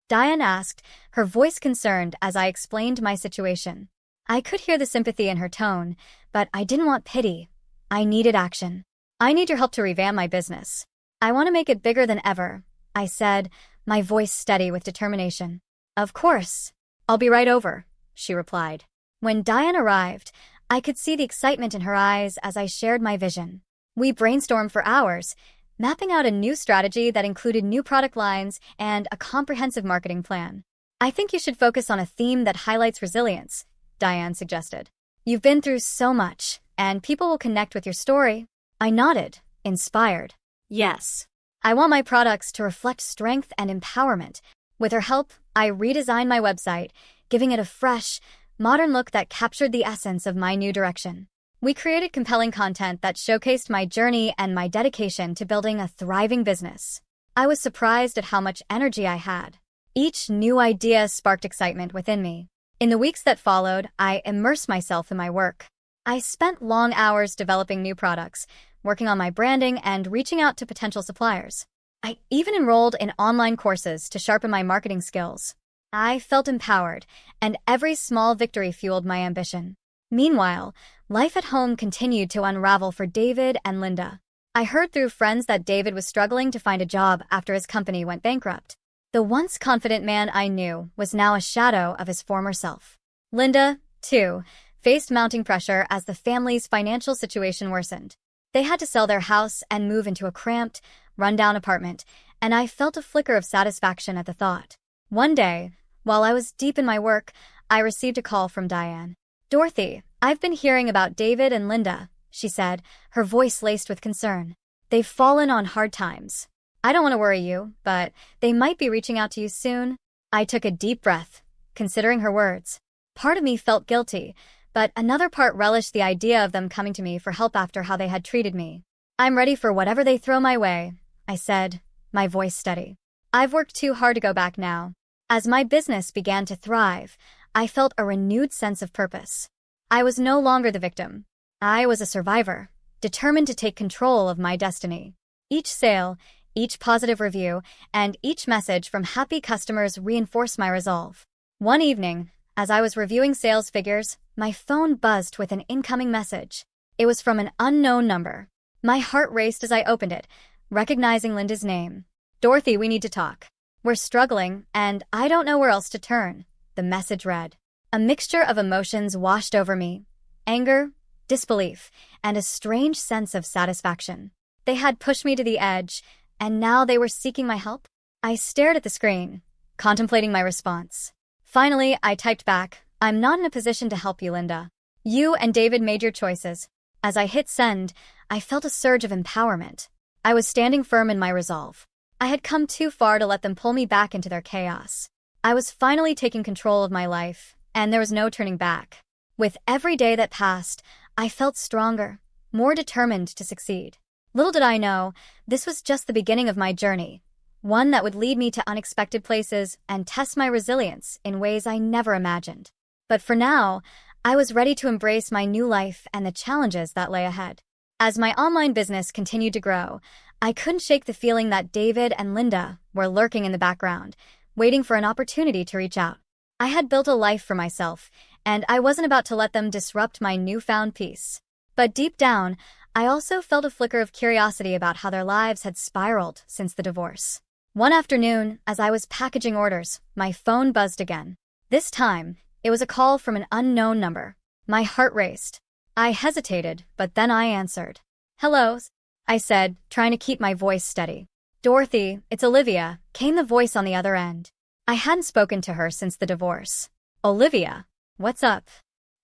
Diane asked, her voice concerned as I explained my situation. I could hear the sympathy in her tone, but I didn't want pity. I needed action. "I need your help to revamp my business. I want to make it bigger than ever," I said, my voice steady with determination. "Of course. I'll be right over," she replied. When Diane arrived, I could see the excitement in her eyes as I shared my vision. We brainstormed for hours, mapping out a new strategy that included new product lines and a comprehensive marketing plan. "I think you should focus on a theme that highlights resilience," Diane suggested. "You've been through so much, and people will connect with your story." I nodded, inspired. "Yes. I want my products to reflect strength and empowerment." With her help, I redesigned my website, giving it a fresh, modern look that captured the essence of my new direction. We created compelling content that showcased my journey and my dedication to building a thriving business. I was surprised at how much energy I had. Each new idea sparked excitement within me. In the weeks that followed, I immersed myself in my work. I spent long hours developing new products, working on my branding, and reaching out to potential suppliers. I even enrolled in online courses to sharpen my marketing skills. I felt empowered, and every small victory fueled my ambition. Meanwhile, life at home continued to unravel for David and Linda. I heard through friends that David was struggling to find a job after his company went bankrupt. The once confident man I knew was now a shadow of his former self. Linda, too, faced mounting pressure as the family's financial situation worsened. They had to sell their house and move into a cramped, run-down apartment, and I felt a flicker of satisfaction at the thought. One day, while I was deep in my work, I received a call from Diane. "Dorothy, I've been hearing about David and Linda," she said, her voice laced with concern. "They've fallen on hard times. I don't want to worry you, but they might be reaching out to you soon." I took a deep breath, considering her words. Part of me felt guilty, but another part relished the idea of them coming to me for help after how they had treated me. "I'm ready for whatever they throw my way," I said, my voice steady. "I've worked too hard to go back now." As my business began to thrive, I felt a renewed sense of purpose. I was no longer the victim. I was a survivor, determined to take control of my destiny. Each sale, each positive review, and each message from happy customers reinforced my resolve. One evening, as I was reviewing sales figures, my phone buzzed with an incoming message. It was from an unknown number. My heart raced as I opened it, recognizing Linda's name. "Dorothy, we need to talk. We're struggling, and I don't know where else to turn," the message read. A mixture of emotions washed over me: anger, disbelief, and a strange sense of satisfaction. They had pushed me to the edge, and now they were seeking my help? I stared at the screen, contemplating my response. Finally, I typed back, "I'm not in a position to help you, Linda. You and David made your choices." As I hit send, I felt a surge of empowerment. I was standing firm in my resolve. I had come too far to let them pull me back into their chaos. I was finally taking control of my life, and there was no turning back. With every day that passed, I felt stronger, more determined to succeed. Little did I know, this was just the beginning of my journey, one that would lead me to unexpected places and test my resilience in ways I never imagined. But for now, I was ready to embrace my new life and the challenges that lay ahead. As my online business continued to grow, I couldn't shake the feeling that David and Linda were lurking in the background, waiting for an opportunity to reach out. I had built a life for myself, and I wasn't about to let them disrupt my newfound peace. But deep down, I also felt a flicker of curiosity about how their lives had spiraled since the divorce. One afternoon, as I was packaging orders, my phone buzzed again. This time, it was a call from an unknown number. My heart raced. I hesitated, but then I answered. "Hello," I said, trying to keep my voice steady. "Dorothy, it's Olivia," came the voice on the other end. I hadn't spoken to her since the divorce. "Olivia, what's up?"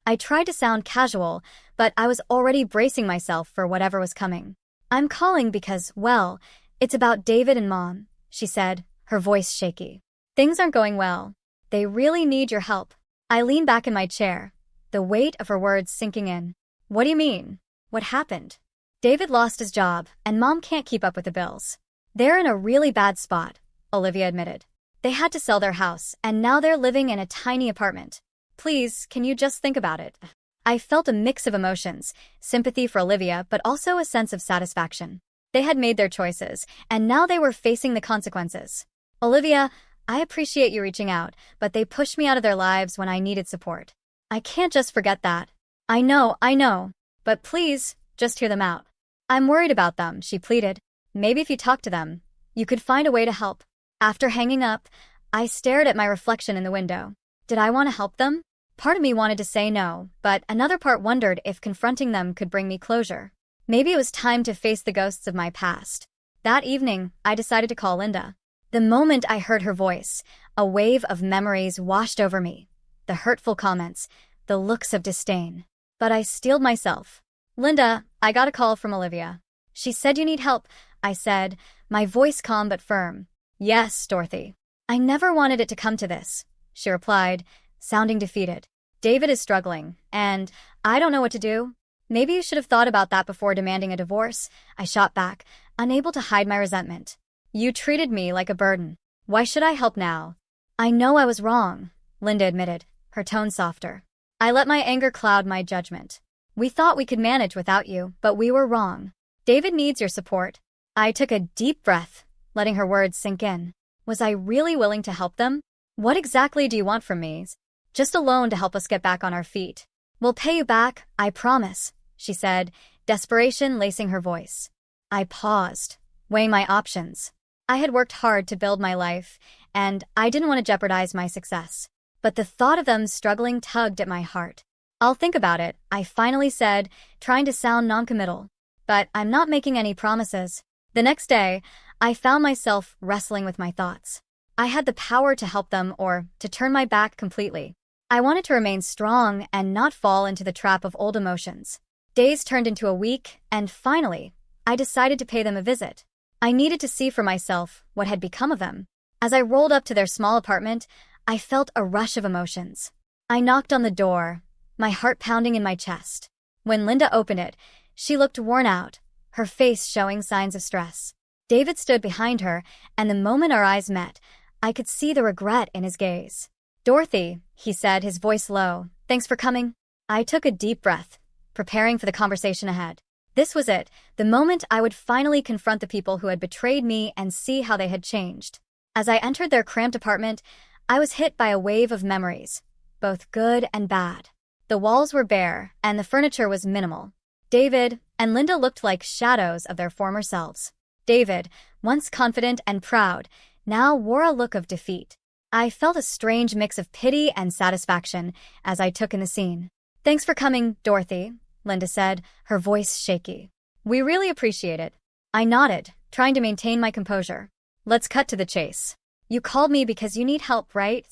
I tried to sound casual, but I was already bracing myself for whatever was coming. "I'm calling because, well, it's about David and Mom," she said, her voice shaky. "Things aren't going well. They really need your help." I leaned back in my chair, the weight of her words sinking in. "What do you mean? What happened?" "David lost his job, and Mom can't keep up with the bills. They're in a really bad spot," Olivia admitted. "They had to sell their house, and now they're living in a tiny apartment. Please, can you just think about it?" I felt a mix of emotions, sympathy for Olivia, but also a sense of satisfaction. They had made their choices, and now they were facing the consequences. "Olivia, I appreciate you reaching out, but they pushed me out of their lives when I needed support. I can't just forget that." I know, but please, just hear them out." "I'm worried about them," she pleaded. "Maybe if you talk to them, you could find a way to help." After hanging up, I stared at my reflection in the window. Did I want to help them? Part of me wanted to say no, but another part wondered if confronting them could bring me closure. Maybe it was time to face the ghosts of my past. That evening, I decided to call Linda. The moment I heard her voice, a wave of memories washed over me. The hurtful comments, the looks of disdain. But I steeled myself. "Linda, I got a call from Olivia. She said you need help," I said, my voice calm but firm. "Yes, Dorothy. I never wanted it to come to this," she replied, sounding defeated. "David is struggling, and I don't know what to do." "Maybe you should have thought about that before demanding a divorce," I shot back, unable to hide my resentment. "You treated me like a burden. Why should I help now?" "I know I was wrong," Linda admitted, her tone softer. "I let my anger cloud my judgment. We thought we could manage without you, but we were wrong. David needs your support." I took a deep breath, letting her words sink in. Was I really willing to help them? "What exactly do you want from me?" "Just a loan to help us get back on our feet." "We'll pay you back, I promise," she said, desperation lacing her voice. I paused, weighing my options. I had worked hard to build my life, and I didn't want to jeopardize my success. But the thought of them struggling tugged at my heart. "I'll think about it," I finally said, trying to sound noncommittal. "But I'm not making any promises." The next day, I found myself wrestling with my thoughts. I had the power to help them or to turn my back completely. I wanted to remain strong and not fall into the trap of old emotions. Days turned into a week, and finally, I decided to pay them a visit. I needed to see for myself what had become of them. As I rolled up to their small apartment, I felt a rush of emotions. I knocked on the door, my heart pounding in my chest. When Linda opened it, she looked worn out, her face showing signs of stress. David stood behind her, and the moment our eyes met, I could see the regret in his gaze. "Dorothy," he said, his voice low, "thanks for coming." I took a deep breath, preparing for the conversation ahead. This was it, the moment I would finally confront the people who had betrayed me and see how they had changed. As I entered their cramped apartment, I was hit by a wave of memories, both good and bad. The walls were bare, and the furniture was minimal. David and Linda looked like shadows of their former selves. David, once confident and proud, now wore a look of defeat. I felt a strange mix of pity and satisfaction as I took in the scene. "Thanks for coming, Dorothy," Linda said, her voice shaky. "We really appreciate it." I nodded, trying to maintain my composure. "Let's cut to the chase. You called me because you need help, right?"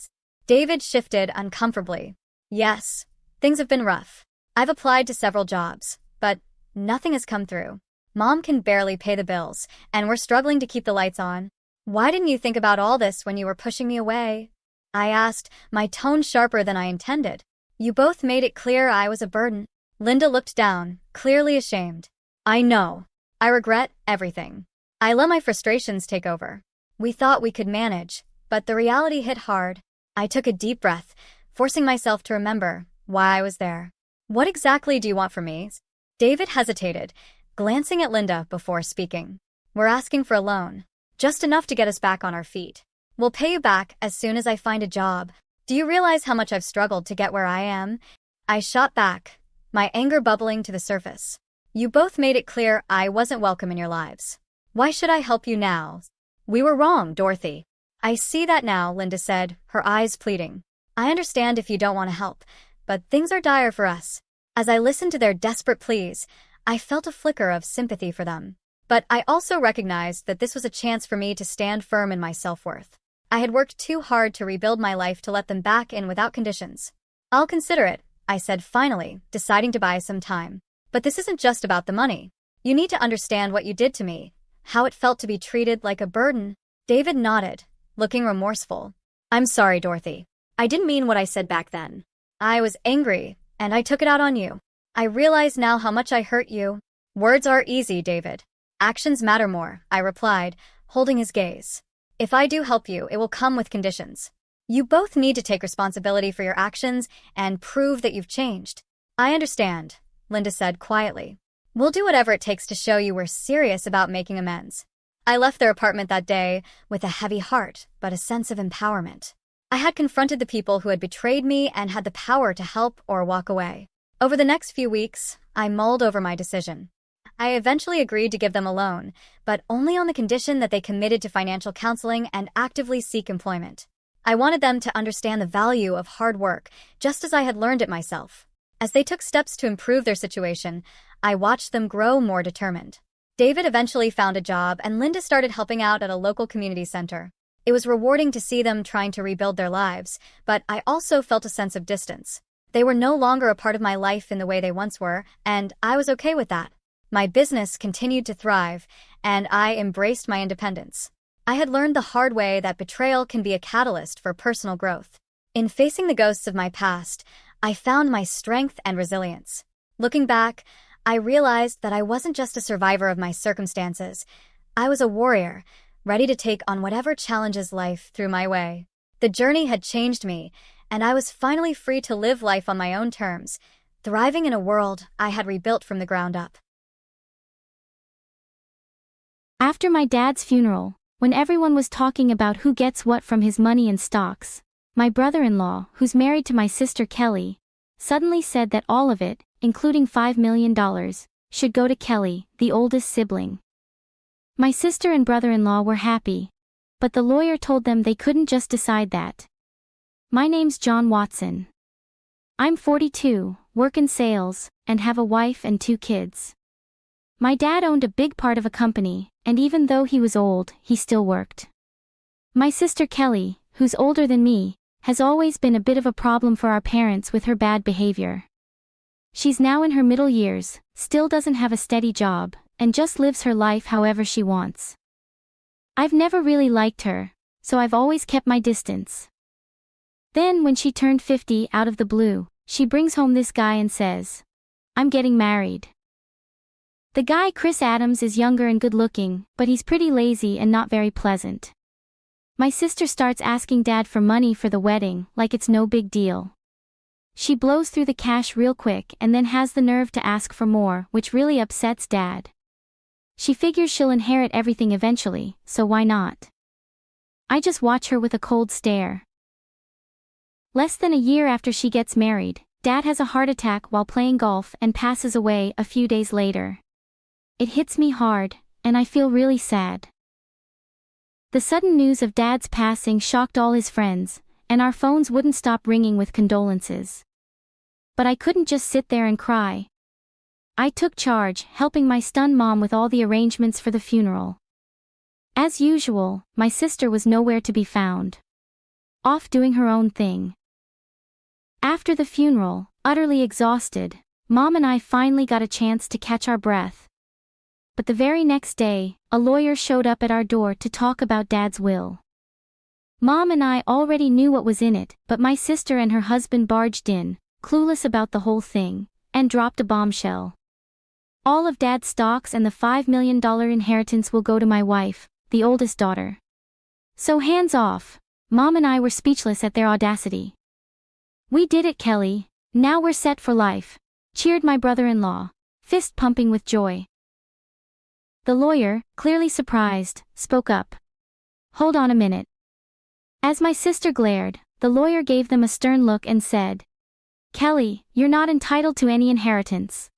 David shifted uncomfortably. "Yes, things have been rough. I've applied to several jobs, but nothing has come through. Mom can barely pay the bills, and we're struggling to keep the lights on." Why didn't you think about all this when you were pushing me away? I asked, my tone sharper than I intended. You both made it clear I was a burden. Linda looked down, clearly ashamed. I know. I regret everything. I let my frustrations take over. We thought we could manage, but the reality hit hard. I took a deep breath, forcing myself to remember why I was there. What exactly do you want from me? David hesitated, glancing at Linda before speaking. We're asking for a loan. Just enough to get us back on our feet. We'll pay you back as soon as I find a job. Do you realize how much I've struggled to get where I am? I shot back, my anger bubbling to the surface. You both made it clear I wasn't welcome in your lives. Why should I help you now? We were wrong, Dorothy. I see that now, Linda said, her eyes pleading. I understand if you don't want to help, but things are dire for us. As I listened to their desperate pleas, I felt a flicker of sympathy for them. But I also recognized that this was a chance for me to stand firm in my self-worth. I had worked too hard to rebuild my life to let them back in without conditions. I'll consider it, I said finally, deciding to buy some time. But this isn't just about the money. You need to understand what you did to me, how it felt to be treated like a burden. David nodded, looking remorseful. I'm sorry, Dorothy. I didn't mean what I said back then. I was angry, and I took it out on you. I realize now how much I hurt you. Words are easy, David. Actions matter more, I replied, holding his gaze. If I do help you, it will come with conditions. You both need to take responsibility for your actions and prove that you've changed. I understand, Linda said quietly. We'll do whatever it takes to show you we're serious about making amends. I left their apartment that day with a heavy heart, but a sense of empowerment. I had confronted the people who had betrayed me and had the power to help or walk away. Over the next few weeks, I mulled over my decision. I eventually agreed to give them a loan, but only on the condition that they committed to financial counseling and actively seek employment. I wanted them to understand the value of hard work, just as I had learned it myself. As they took steps to improve their situation, I watched them grow more determined. David eventually found a job, and Linda started helping out at a local community center. It was rewarding to see them trying to rebuild their lives, but I also felt a sense of distance. They were no longer a part of my life in the way they once were, and I was okay with that. My business continued to thrive, and I embraced my independence. I had learned the hard way that betrayal can be a catalyst for personal growth. In facing the ghosts of my past, I found my strength and resilience. Looking back, I realized that I wasn't just a survivor of my circumstances. I was a warrior, ready to take on whatever challenges life threw my way. The journey had changed me, and I was finally free to live life on my own terms, thriving in a world I had rebuilt from the ground up. After my dad's funeral, when everyone was talking about who gets what from his money and stocks, my brother-in-law, who's married to my sister Kelly, suddenly said that all of it, including $5 million, should go to Kelly, the oldest sibling. My sister and brother-in-law were happy, but the lawyer told them they couldn't just decide that. My name's John Watson. I'm 42, work in sales, and have a wife and 2 kids. My dad owned a big part of a company, and even though he was old, he still worked. My sister Kelly, who's older than me, has always been a bit of a problem for our parents with her bad behavior. She's now in her middle years, still doesn't have a steady job, and just lives her life however she wants. I've never really liked her, so I've always kept my distance. Then when she turned 50 out of the blue, she brings home this guy and says, "I'm getting married." The guy, Chris Adams, is younger and good-looking, but he's pretty lazy and not very pleasant. My sister starts asking Dad for money for the wedding, like it's no big deal. She blows through the cash real quick and then has the nerve to ask for more, which really upsets Dad. She figures she'll inherit everything eventually, so why not? I just watch her with a cold stare. Less than a year after she gets married, Dad has a heart attack while playing golf and passes away a few days later. It hits me hard, and I feel really sad. The sudden news of Dad's passing shocked all his friends, and our phones wouldn't stop ringing with condolences. But I couldn't just sit there and cry. I took charge, helping my stunned mom with all the arrangements for the funeral. As usual, my sister was nowhere to be found. Off doing her own thing. After the funeral, utterly exhausted, Mom and I finally got a chance to catch our breath. But the very next day, a lawyer showed up at our door to talk about Dad's will. Mom and I already knew what was in it, but my sister and her husband barged in, clueless about the whole thing, and dropped a bombshell. All of Dad's stocks and the $5 million inheritance will go to my wife, the oldest daughter. So hands off. Mom and I were speechless at their audacity. We did it, Kelly. Now we're set for life, cheered my brother-in-law, fist pumping with joy. The lawyer, clearly surprised, spoke up. Hold on a minute. As my sister glared, the lawyer gave them a stern look and said, Kelly, you're not entitled to any inheritance.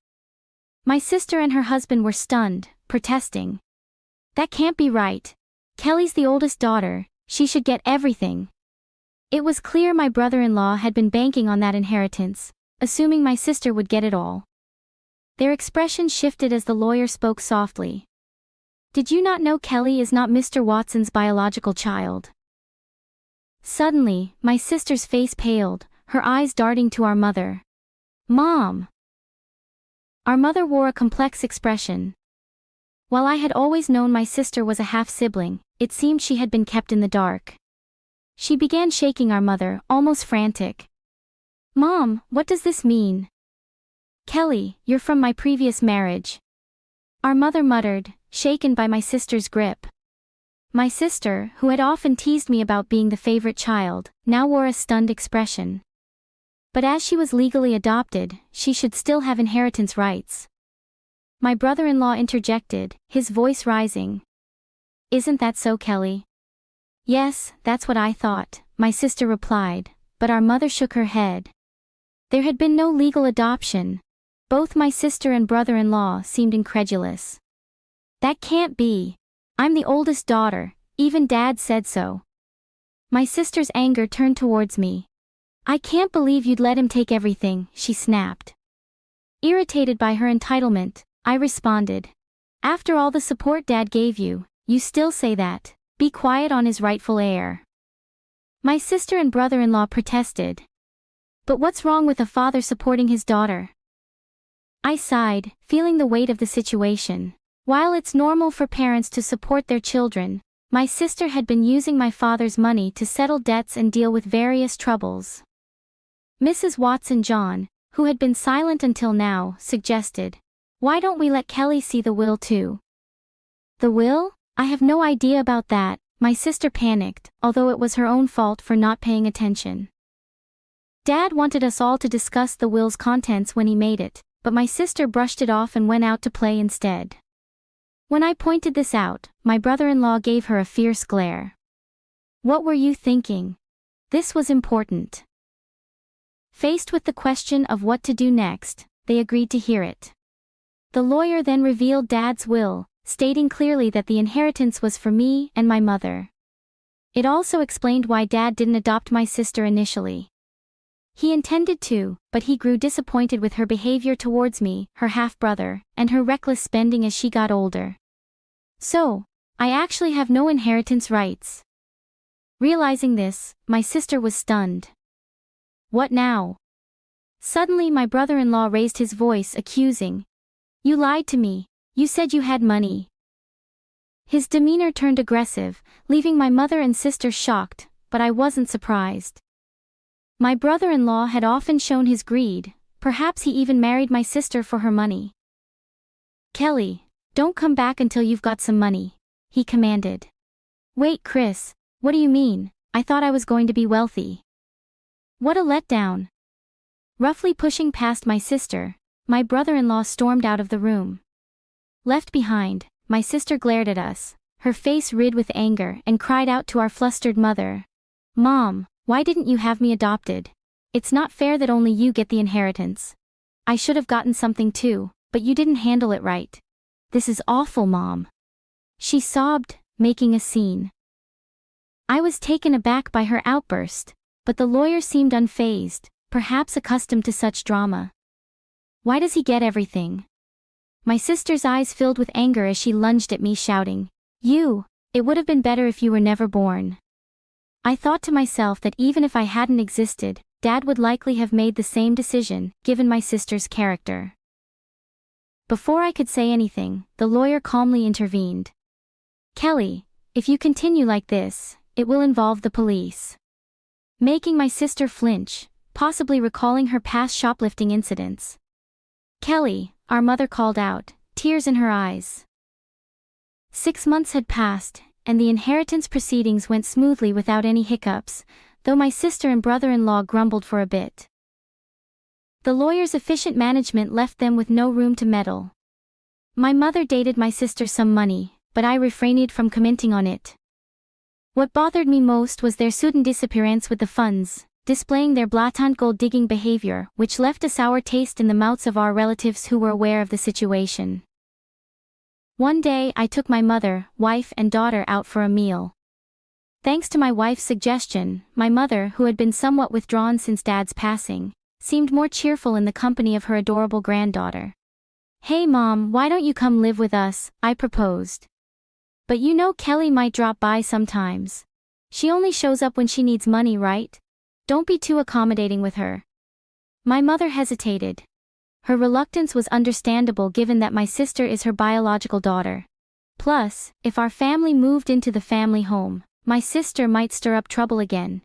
My sister and her husband were stunned, protesting. That can't be right. Kelly's the oldest daughter, she should get everything. It was clear my brother-in-law had been banking on that inheritance, assuming my sister would get it all. Their expression shifted as the lawyer spoke softly. Did you not know Kelly is not Mr. Watson's biological child? Suddenly, my sister's face paled, her eyes darting to our mother. Mom! Our mother wore a complex expression. While I had always known my sister was a half-sibling, it seemed she had been kept in the dark. She began shaking our mother, almost frantic. Mom, what does this mean? Kelly, you're from my previous marriage. Our mother muttered, shaken by my sister's grip. My sister, who had often teased me about being the favorite child, now wore a stunned expression. But as she was legally adopted, she should still have inheritance rights. My brother-in-law interjected, his voice rising. Isn't that so, Kelly? Yes, that's what I thought, my sister replied, but our mother shook her head. There had been no legal adoption. Both my sister and brother-in-law seemed incredulous. That can't be. I'm the oldest daughter, even Dad said so. My sister's anger turned towards me. I can't believe you'd let him take everything, she snapped. Irritated by her entitlement, I responded. After all the support Dad gave you, you still say that. Be quiet on his rightful heir. My sister and brother-in-law protested. But what's wrong with a father supporting his daughter? I sighed, feeling the weight of the situation. While it's normal for parents to support their children, my sister had been using my father's money to settle debts and deal with various troubles. Mrs. Watson-John, who had been silent until now, suggested, why don't we let Kelly see the will too? The will? I have no idea about that, my sister panicked, although it was her own fault for not paying attention. Dad wanted us all to discuss the will's contents when he made it, but my sister brushed it off and went out to play instead. When I pointed this out, my brother-in-law gave her a fierce glare. What were you thinking? This was important. Faced with the question of what to do next, they agreed to hear it. The lawyer then revealed Dad's will, stating clearly that the inheritance was for me and my mother. It also explained why Dad didn't adopt my sister initially. He intended to, but he grew disappointed with her behavior towards me, her half-brother, and her reckless spending as she got older. So, I actually have no inheritance rights. Realizing this, my sister was stunned. What now? Suddenly my brother-in-law raised his voice, accusing. You lied to me. You said you had money. His demeanor turned aggressive, leaving my mother and sister shocked, but I wasn't surprised. My brother-in-law had often shown his greed, perhaps he even married my sister for her money. Kelly, don't come back until you've got some money, he commanded. Wait, Chris, what do you mean? I thought I was going to be wealthy. What a letdown. Roughly pushing past my sister, my brother-in-law stormed out of the room. Left behind, my sister glared at us, her face red with anger, and cried out to our flustered mother. Mom, why didn't you have me adopted? It's not fair that only you get the inheritance. I should have gotten something too, but you didn't handle it right. This is awful, Mom. She sobbed, making a scene. I was taken aback by her outburst, but the lawyer seemed unfazed, perhaps accustomed to such drama. Why does he get everything? My sister's eyes filled with anger as she lunged at me, shouting, it would have been better if you were never born. I thought to myself that even if I hadn't existed, Dad would likely have made the same decision, given my sister's character. Before I could say anything, the lawyer calmly intervened. Kelly, if you continue like this, it will involve the police. Making my sister flinch, possibly recalling her past shoplifting incidents. Kelly, our mother called out, tears in her eyes. 6 months had passed, and the inheritance proceedings went smoothly without any hiccups, though my sister and brother-in-law grumbled for a bit. The lawyer's efficient management left them with no room to meddle. My mother dated my sister some money, but I refrained from commenting on it. What bothered me most was their sudden disappearance with the funds, displaying their blatant gold-digging behavior, which left a sour taste in the mouths of our relatives who were aware of the situation. One day I took my mother, wife and daughter out for a meal. Thanks to my wife's suggestion, my mother, who had been somewhat withdrawn since Dad's passing, seemed more cheerful in the company of her adorable granddaughter. "Hey Mom, why don't you come live with us?" I proposed. "But you know Kelly might drop by sometimes. She only shows up when she needs money, right? Don't be too accommodating with her." My mother hesitated. Her reluctance was understandable given that my sister is her biological daughter. Plus, if our family moved into the family home, my sister might stir up trouble again.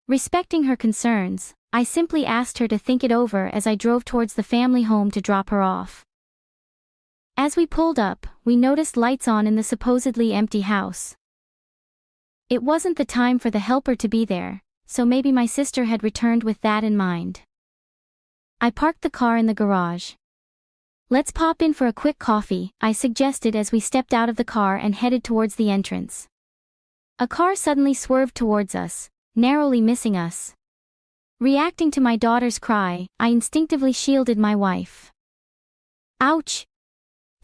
Respecting her concerns, I simply asked her to think it over as I drove towards the family home to drop her off. As we pulled up, we noticed lights on in the supposedly empty house. It wasn't the time for the helper to be there, so maybe my sister had returned with that in mind. I parked the car in the garage. "Let's pop in for a quick coffee," I suggested as we stepped out of the car and headed towards the entrance. A car suddenly swerved towards us, narrowly missing us. Reacting to my daughter's cry, I instinctively shielded my wife. Ouch!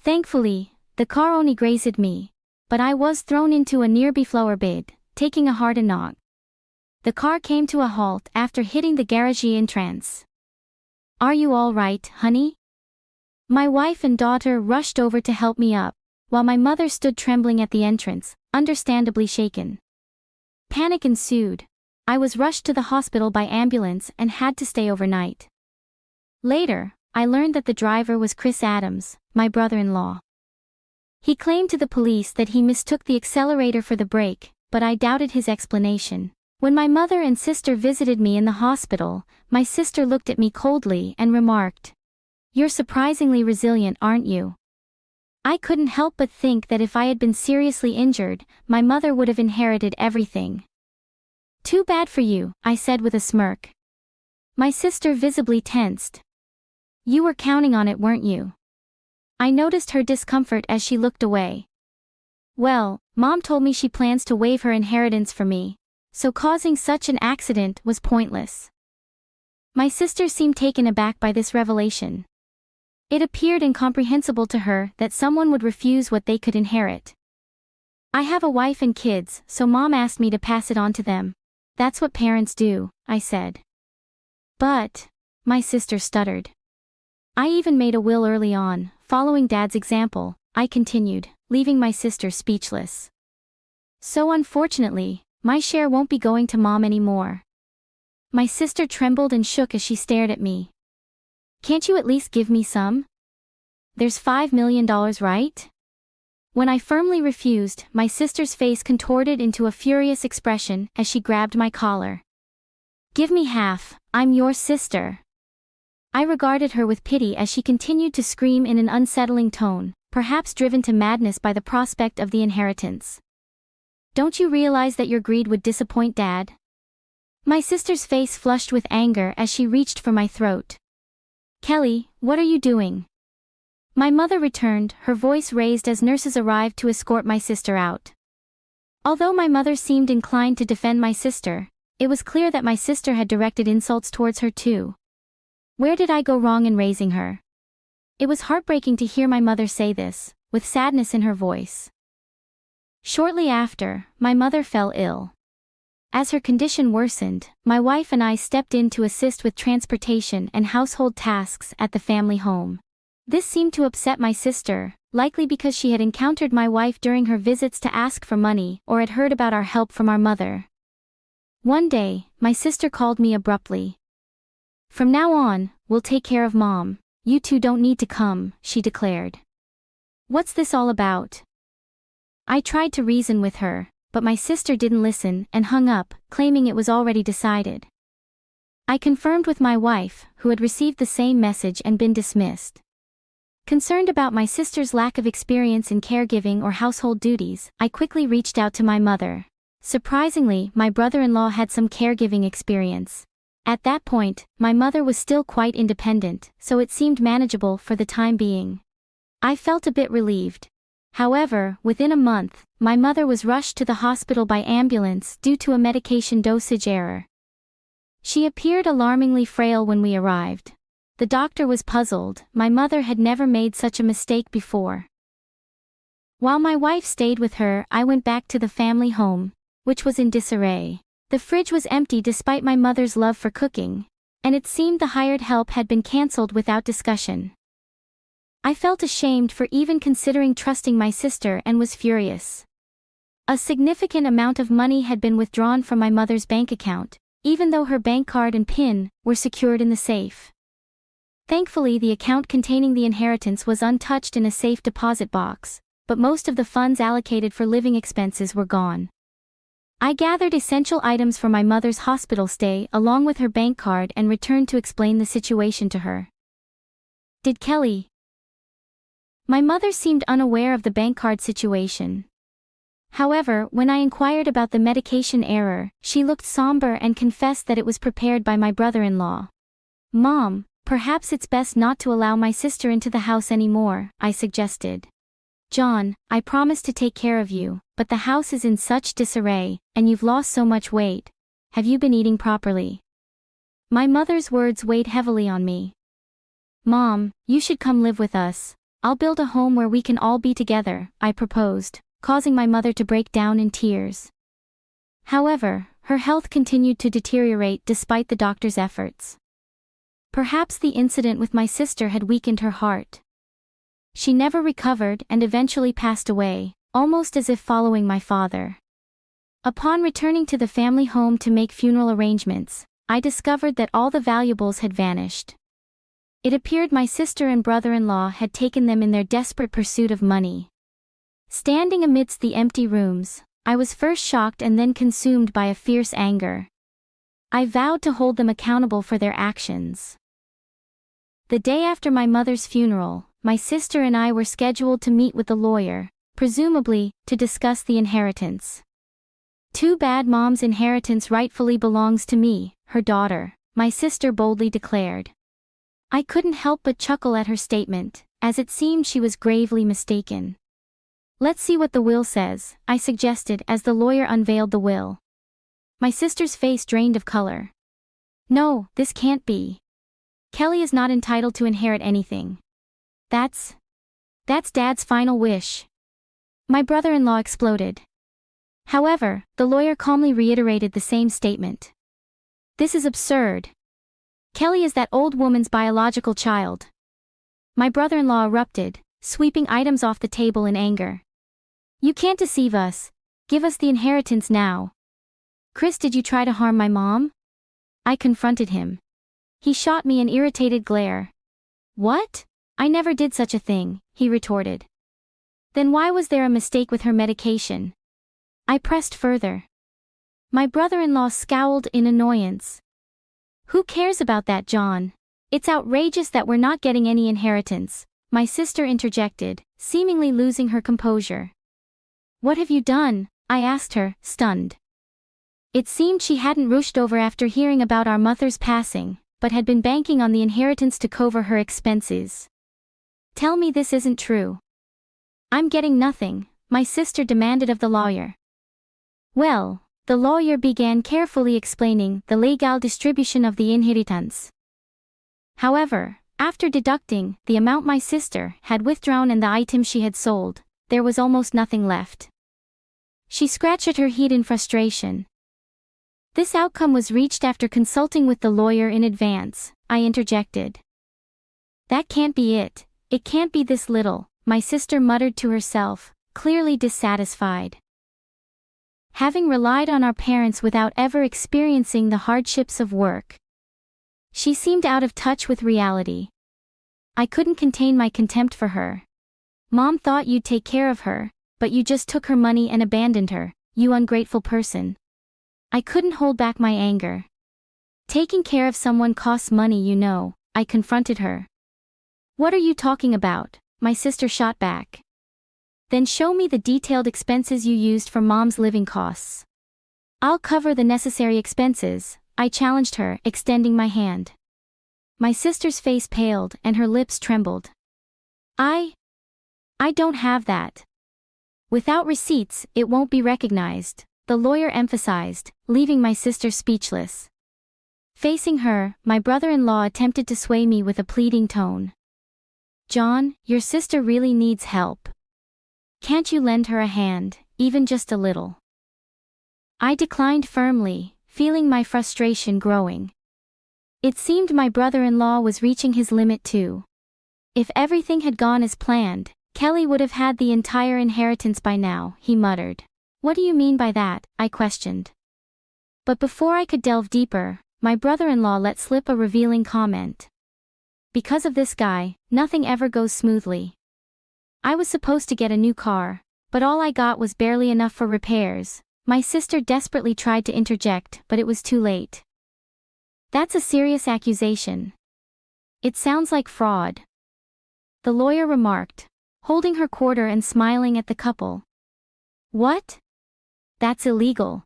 Thankfully, the car only grazed me, but I was thrown into a nearby flower bed, taking a hard knock. The car came to a halt after hitting the garage entrance. "Are you all right, honey?" My wife and daughter rushed over to help me up, while my mother stood trembling at the entrance, understandably shaken. Panic ensued. I was rushed to the hospital by ambulance and had to stay overnight. Later, I learned that the driver was Chris Adams, my brother-in-law. He claimed to the police that he mistook the accelerator for the brake, but I doubted his explanation. When my mother and sister visited me in the hospital, my sister looked at me coldly and remarked, "You're surprisingly resilient, aren't you?" I couldn't help but think that if I had been seriously injured, my mother would have inherited everything. "Too bad for you," I said with a smirk. My sister visibly tensed. "You were counting on it, weren't you?" I noticed her discomfort as she looked away. "Well, Mom told me she plans to waive her inheritance for me, so causing such an accident was pointless." My sister seemed taken aback by this revelation. It appeared incomprehensible to her that someone would refuse what they could inherit. "I have a wife and kids, so Mom asked me to pass it on to them. That's what parents do," I said. "But," my sister stuttered. "I even made a will early on, following Dad's example," I continued, leaving my sister speechless. "So unfortunately, my share won't be going to Mom anymore." My sister trembled and shook as she stared at me. "Can't you at least give me some? There's $5 million, right?" When I firmly refused, my sister's face contorted into a furious expression as she grabbed my collar. "Give me half, I'm your sister." I regarded her with pity as she continued to scream in an unsettling tone, perhaps driven to madness by the prospect of the inheritance. "Don't you realize that your greed would disappoint Dad?" My sister's face flushed with anger as she reached for my throat. "Kelly, what are you doing?" My mother returned, her voice raised as nurses arrived to escort my sister out. Although my mother seemed inclined to defend my sister, it was clear that my sister had directed insults towards her too. Where did I go wrong in raising her? It was heartbreaking to hear my mother say this, with sadness in her voice. Shortly after, my mother fell ill. As her condition worsened, my wife and I stepped in to assist with transportation and household tasks at the family home. This seemed to upset my sister, likely because she had encountered my wife during her visits to ask for money or had heard about our help from our mother. One day, my sister called me abruptly. "From now on, we'll take care of Mom. "You two don't need to come," she declared. "What's this all about?" I tried to reason with her, but my sister didn't listen and hung up, claiming it was already decided. I confirmed with my wife, who had received the same message and been dismissed. Concerned about my sister's lack of experience in caregiving or household duties, I quickly reached out to my mother. Surprisingly, my brother-in-law had some caregiving experience. At that point, my mother was still quite independent, so it seemed manageable for the time being. I felt a bit relieved. However, within a month, my mother was rushed to the hospital by ambulance due to a medication dosage error. She appeared alarmingly frail when we arrived. The doctor was puzzled. My mother had never made such a mistake before. While my wife stayed with her, I went back to the family home, which was in disarray. The fridge was empty despite my mother's love for cooking, and it seemed the hired help had been cancelled without discussion. I felt ashamed for even considering trusting my sister and was furious. A significant amount of money had been withdrawn from my mother's bank account, even though her bank card and PIN were secured in the safe. Thankfully, the account containing the inheritance was untouched in a safe deposit box, but most of the funds allocated for living expenses were gone. I gathered essential items for my mother's hospital stay along with her bank card and returned to explain the situation to her. "Did Kelly?" My mother seemed unaware of the bank card situation. However, when I inquired about the medication error, she looked somber and confessed that it was prepared by my brother-in-law. "Mom, perhaps it's best not to allow my sister into the house anymore," I suggested. "John, I promised to take care of you, but the house is in such disarray, and you've lost so much weight. Have you been eating properly?" My mother's words weighed heavily on me. "Mom, you should come live with us. I'll build a home where we can all be together," I proposed, causing my mother to break down in tears. However, her health continued to deteriorate despite the doctor's efforts. Perhaps the incident with my sister had weakened her heart. She never recovered and eventually passed away, almost as if following my father. Upon returning to the family home to make funeral arrangements, I discovered that all the valuables had vanished. It appeared my sister and brother-in-law had taken them in their desperate pursuit of money. Standing amidst the empty rooms, I was first shocked and then consumed by a fierce anger. I vowed to hold them accountable for their actions. The day after my mother's funeral, my sister and I were scheduled to meet with the lawyer, presumably, to discuss the inheritance. "Too bad Mom's inheritance rightfully belongs to me, her daughter," my sister boldly declared. I couldn't help but chuckle at her statement, as it seemed she was gravely mistaken. "Let's see what the will says," I suggested as the lawyer unveiled the will. My sister's face drained of color. "No, this can't be. Kelly is not entitled to inherit anything. That's Dad's final wish." My brother-in-law exploded. However, the lawyer calmly reiterated the same statement. "This is absurd. Kelly is that old woman's biological child." My brother-in-law erupted, sweeping items off the table in anger. "You can't deceive us. Give us the inheritance now." "Chris, did you try to harm my mom?" I confronted him. He shot me an irritated glare. "What? I never did such a thing," he retorted. "Then why was there a mistake with her medication?" I pressed further. My brother-in-law scowled in annoyance. "Who cares about that, John? It's outrageous that we're not getting any inheritance," my sister interjected, seemingly losing her composure. "What have you done?" I asked her, stunned. It seemed she hadn't rushed over after hearing about our mother's passing, but had been banking on the inheritance to cover her expenses. "Tell me this isn't true." "I'm getting nothing," my sister demanded of the lawyer. "Well," the lawyer began carefully explaining the legal distribution of the inheritance. However, after deducting the amount my sister had withdrawn and the items she had sold, there was almost nothing left. She scratched at her head in frustration. "This outcome was reached after consulting with the lawyer in advance," I interjected. "That can't be it. It can't be this little," my sister muttered to herself, clearly dissatisfied. Having relied on our parents without ever experiencing the hardships of work, she seemed out of touch with reality. I couldn't contain my contempt for her. Mom thought you'd take care of her, but you just took her money and abandoned her, you ungrateful person. I couldn't hold back my anger. Taking care of someone costs money, you know, I confronted her. What are you talking about? My sister shot back. Then show me the detailed expenses you used for Mom's living costs. I'll cover the necessary expenses, I challenged her, extending my hand. My sister's face paled and her lips trembled. I don't have that. Without receipts, it won't be recognized, the lawyer emphasized, leaving my sister speechless. Facing her, my brother-in-law attempted to sway me with a pleading tone. John, your sister really needs help. Can't you lend her a hand, even just a little? I declined firmly, feeling my frustration growing. It seemed my brother-in-law was reaching his limit too. If everything had gone as planned, Kelly would have had the entire inheritance by now, he muttered. What do you mean by that? I questioned. But before I could delve deeper, my brother-in-law let slip a revealing comment. Because of this guy, nothing ever goes smoothly. I was supposed to get a new car, but all I got was barely enough for repairs. My sister desperately tried to interject, but it was too late. That's a serious accusation. It sounds like fraud. The lawyer remarked, holding her quarter and smiling at the couple. What? That's illegal.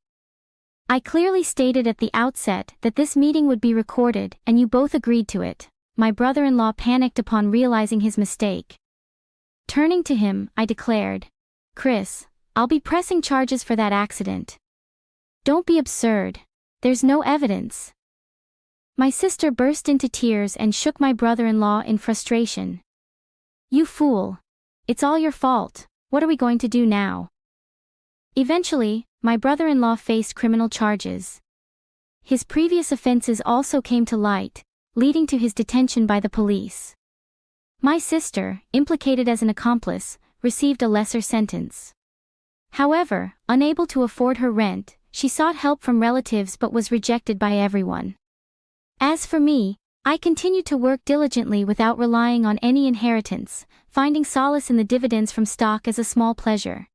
I clearly stated at the outset that this meeting would be recorded, and you both agreed to it. My brother-in-law panicked upon realizing his mistake. Turning to him, I declared, Chris, I'll be pressing charges for that accident. Don't be absurd. There's no evidence. My sister burst into tears and shook my brother-in-law in frustration. You fool. It's all your fault. What are we going to do now? Eventually, my brother-in-law faced criminal charges. His previous offenses also came to light, leading to his detention by the police. My sister, implicated as an accomplice, received a lesser sentence. However, unable to afford her rent, she sought help from relatives but was rejected by everyone. As for me, I continued to work diligently without relying on any inheritance, finding solace in the dividends from stock as a small pleasure.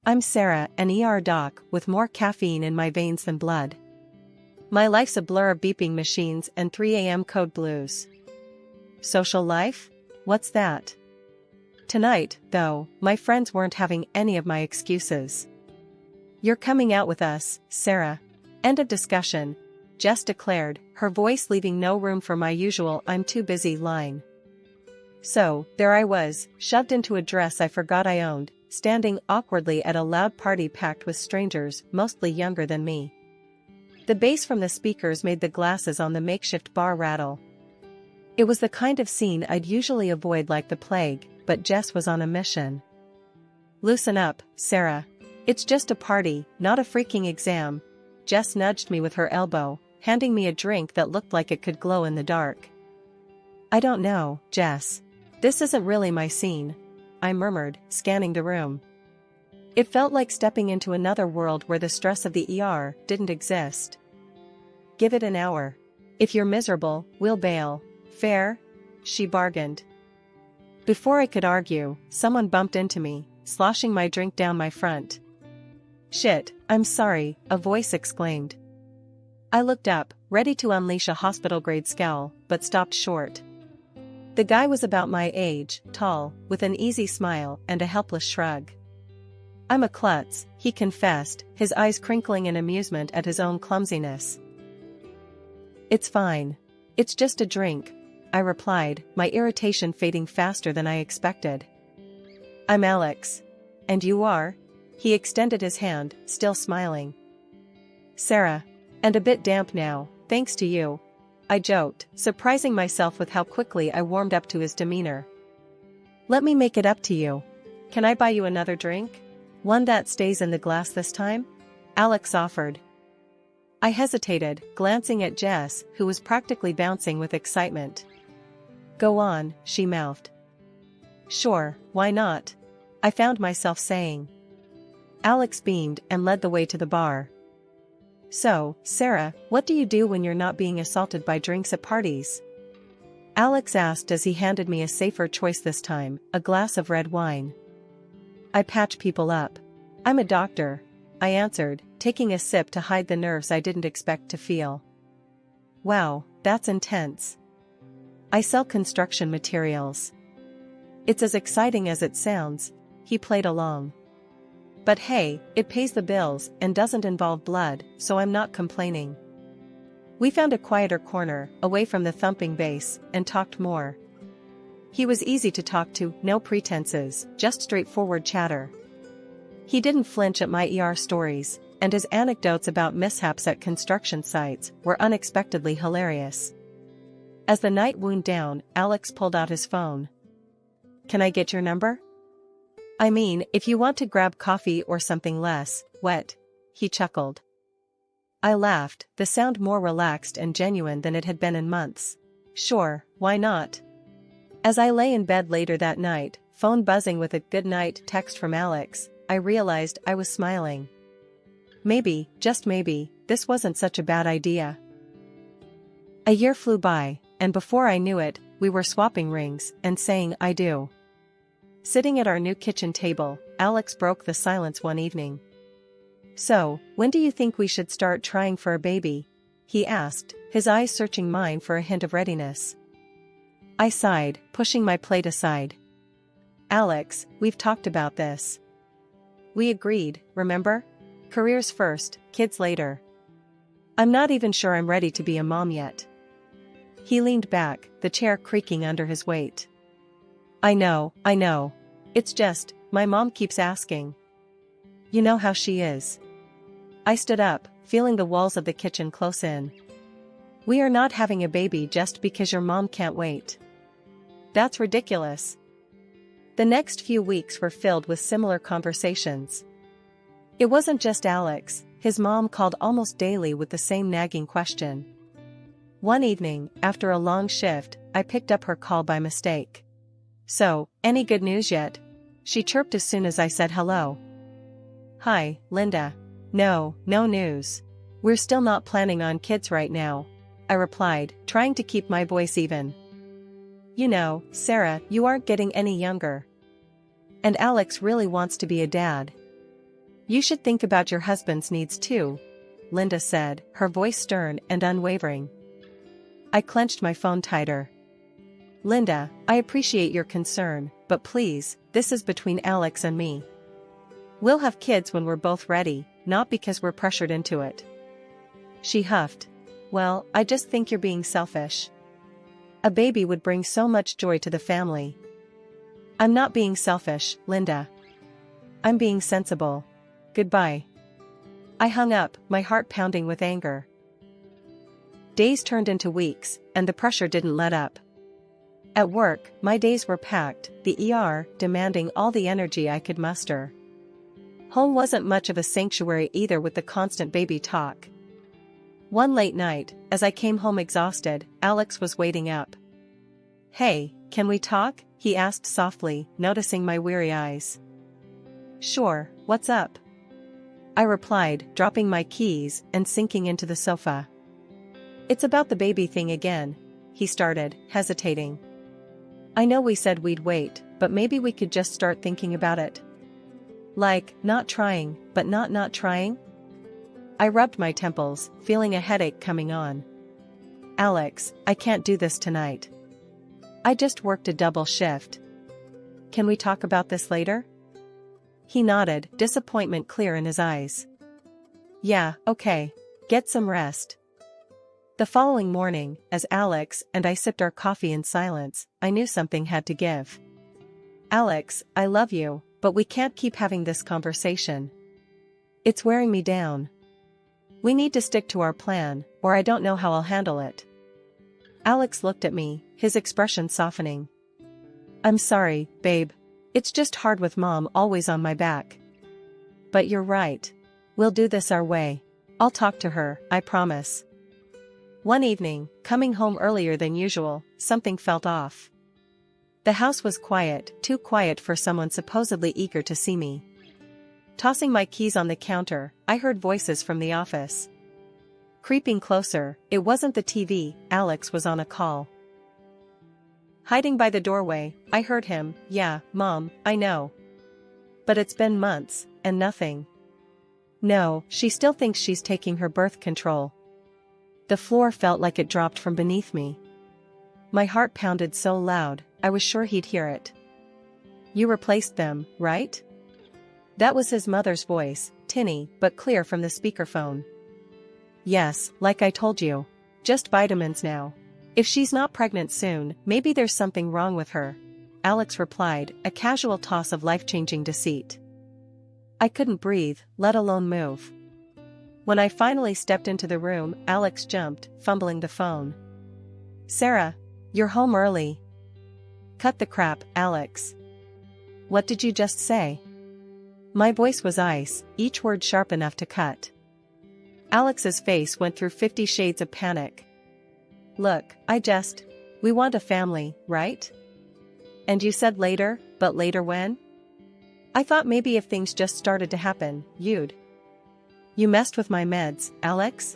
I'm Sarah, an ER doc with more caffeine in my veins than blood. My life's a blur of beeping machines and 3 a.m. code blues. Social life? What's that? Tonight, though, my friends weren't having any of my excuses. You're coming out with us, Sarah. End of discussion, Jess declared, her voice leaving no room for my usual "I'm too busy" line. So, there I was, shoved into a dress I forgot I owned, standing awkwardly at a loud party packed with strangers, mostly younger than me. The bass from the speakers made the glasses on the makeshift bar rattle. It was the kind of scene I'd usually avoid like the plague, but Jess was on a mission. Loosen up, Sarah. It's just a party, not a freaking exam. Jess nudged me with her elbow, handing me a drink that looked like it could glow in the dark. I don't know, Jess. This isn't really my scene, I murmured, scanning the room. It felt like stepping into another world where the stress of the ER didn't exist. Give it an hour. If you're miserable, we'll bail. Fair? She bargained. Before I could argue, someone bumped into me, sloshing my drink down my front. Shit, I'm sorry, a voice exclaimed. I looked up, ready to unleash a hospital-grade scowl, but stopped short. The guy was about my age, tall, with an easy smile and a helpless shrug. I'm a klutz, he confessed, his eyes crinkling in amusement at his own clumsiness. It's fine. It's just a drink, I replied, my irritation fading faster than I expected. I'm Alex. And you are? He extended his hand, still smiling. Sarah. And a bit damp now, thanks to you, I joked, surprising myself with how quickly I warmed up to his demeanor. Let me make it up to you. Can I buy you another drink? One that stays in the glass this time? Alex offered. I hesitated, glancing at Jess, who was practically bouncing with excitement. Go on, she mouthed. Sure, why not? I found myself saying. Alex beamed and led the way to the bar. So, Sarah, what do you do when you're not being assaulted by drinks at parties? Alex asked as he handed me a safer choice this time, a glass of red wine. I patch people up. I'm a doctor, I answered, taking a sip to hide the nerves I didn't expect to feel. Wow, that's intense. I sell construction materials. It's as exciting as it sounds, he played along. But hey, it pays the bills and doesn't involve blood, so I'm not complaining. We found a quieter corner, away from the thumping bass, and talked more. He was easy to talk to, no pretenses, just straightforward chatter. He didn't flinch at my ER stories, and his anecdotes about mishaps at construction sites were unexpectedly hilarious. As the night wound down, Alex pulled out his phone. Can I get your number? I mean, if you want to grab coffee or something less wet, he chuckled. I laughed, the sound more relaxed and genuine than it had been in months. Sure, why not? As I lay in bed later that night, phone buzzing with a good night text from Alex, I realized I was smiling. Maybe, just maybe, this wasn't such a bad idea. A year flew by, and before I knew it, we were swapping rings and saying I do. Sitting at our new kitchen table, Alex broke the silence one evening. So, when do you think we should start trying for a baby? He asked, his eyes searching mine for a hint of readiness. I sighed, pushing my plate aside. Alex, we've talked about this. We agreed, remember? Careers first, kids later. I'm not even sure I'm ready to be a mom yet. He leaned back, the chair creaking under his weight. I know. It's just, my mom keeps asking. You know how she is. I stood up, feeling the walls of the kitchen close in. We are not having a baby just because your mom can't wait. That's ridiculous. The next few weeks were filled with similar conversations. It wasn't just Alex, his mom called almost daily with the same nagging question. One evening, after a long shift, I picked up her call by mistake. So, any good news yet? She chirped as soon as I said hello. Hi, Linda. No news. We're still not planning on kids right now, I replied, trying to keep my voice even. You know, Sarah, you aren't getting any younger. And Alex really wants to be a dad. You should think about your husband's needs too, Linda said, her voice stern and unwavering. I clenched my phone tighter. Linda, I appreciate your concern, but please, this is between Alex and me. We'll have kids when we're both ready, not because we're pressured into it. She huffed. Well, I just think you're being selfish. A baby would bring so much joy to the family. I'm not being selfish, Linda. I'm being sensible. Goodbye. I hung up, my heart pounding with anger. Days turned into weeks, and the pressure didn't let up. At work, my days were packed, the ER demanding all the energy I could muster. Home wasn't much of a sanctuary either with the constant baby talk. One late night, as I came home exhausted, Alex was waiting up. Hey, can we talk? He asked softly, noticing my weary eyes. Sure, what's up? I replied, dropping my keys and sinking into the sofa. It's about the baby thing again, he started, hesitating. I know we said we'd wait, but maybe we could just start thinking about it. Like, not trying, but not trying? I rubbed my temples, feeling a headache coming on. Alex, I can't do this tonight. I just worked a double shift. Can we talk about this later? He nodded, disappointment clear in his eyes. Yeah, okay. Get some rest. The following morning, as Alex and I sipped our coffee in silence, I knew something had to give. Alex, I love you, but we can't keep having this conversation. It's wearing me down. We need to stick to our plan, or I don't know how I'll handle it. Alex looked at me, his expression softening. I'm sorry, babe. It's just hard with Mom always on my back. But you're right. We'll do this our way. I'll talk to her, I promise. One evening, coming home earlier than usual, something felt off. The house was quiet, too quiet for someone supposedly eager to see me. Tossing my keys on the counter, I heard voices from the office. Creeping closer, it wasn't the TV, Alex was on a call. Hiding by the doorway, I heard him, yeah, Mom, I know. But it's been months, and nothing. No, she still thinks she's taking her birth control. The floor felt like it dropped from beneath me. My heart pounded so loud, I was sure he'd hear it. You replaced them, right? That was his mother's voice, tinny, but clear from the speakerphone. Yes, like I told you. Just vitamins now. If she's not pregnant soon, maybe there's something wrong with her. Alex replied, a casual toss of life-changing deceit. I couldn't breathe, let alone move. When I finally stepped into the room, Alex jumped, fumbling the phone. Sarah, you're home early. Cut the crap, Alex. What did you just say? My voice was ice, each word sharp enough to cut. Alex's face went through 50 shades of panic. Look, we want a family, right? And you said later, but later when? I thought maybe if things just started to happen, you'd. You messed with my meds, Alex?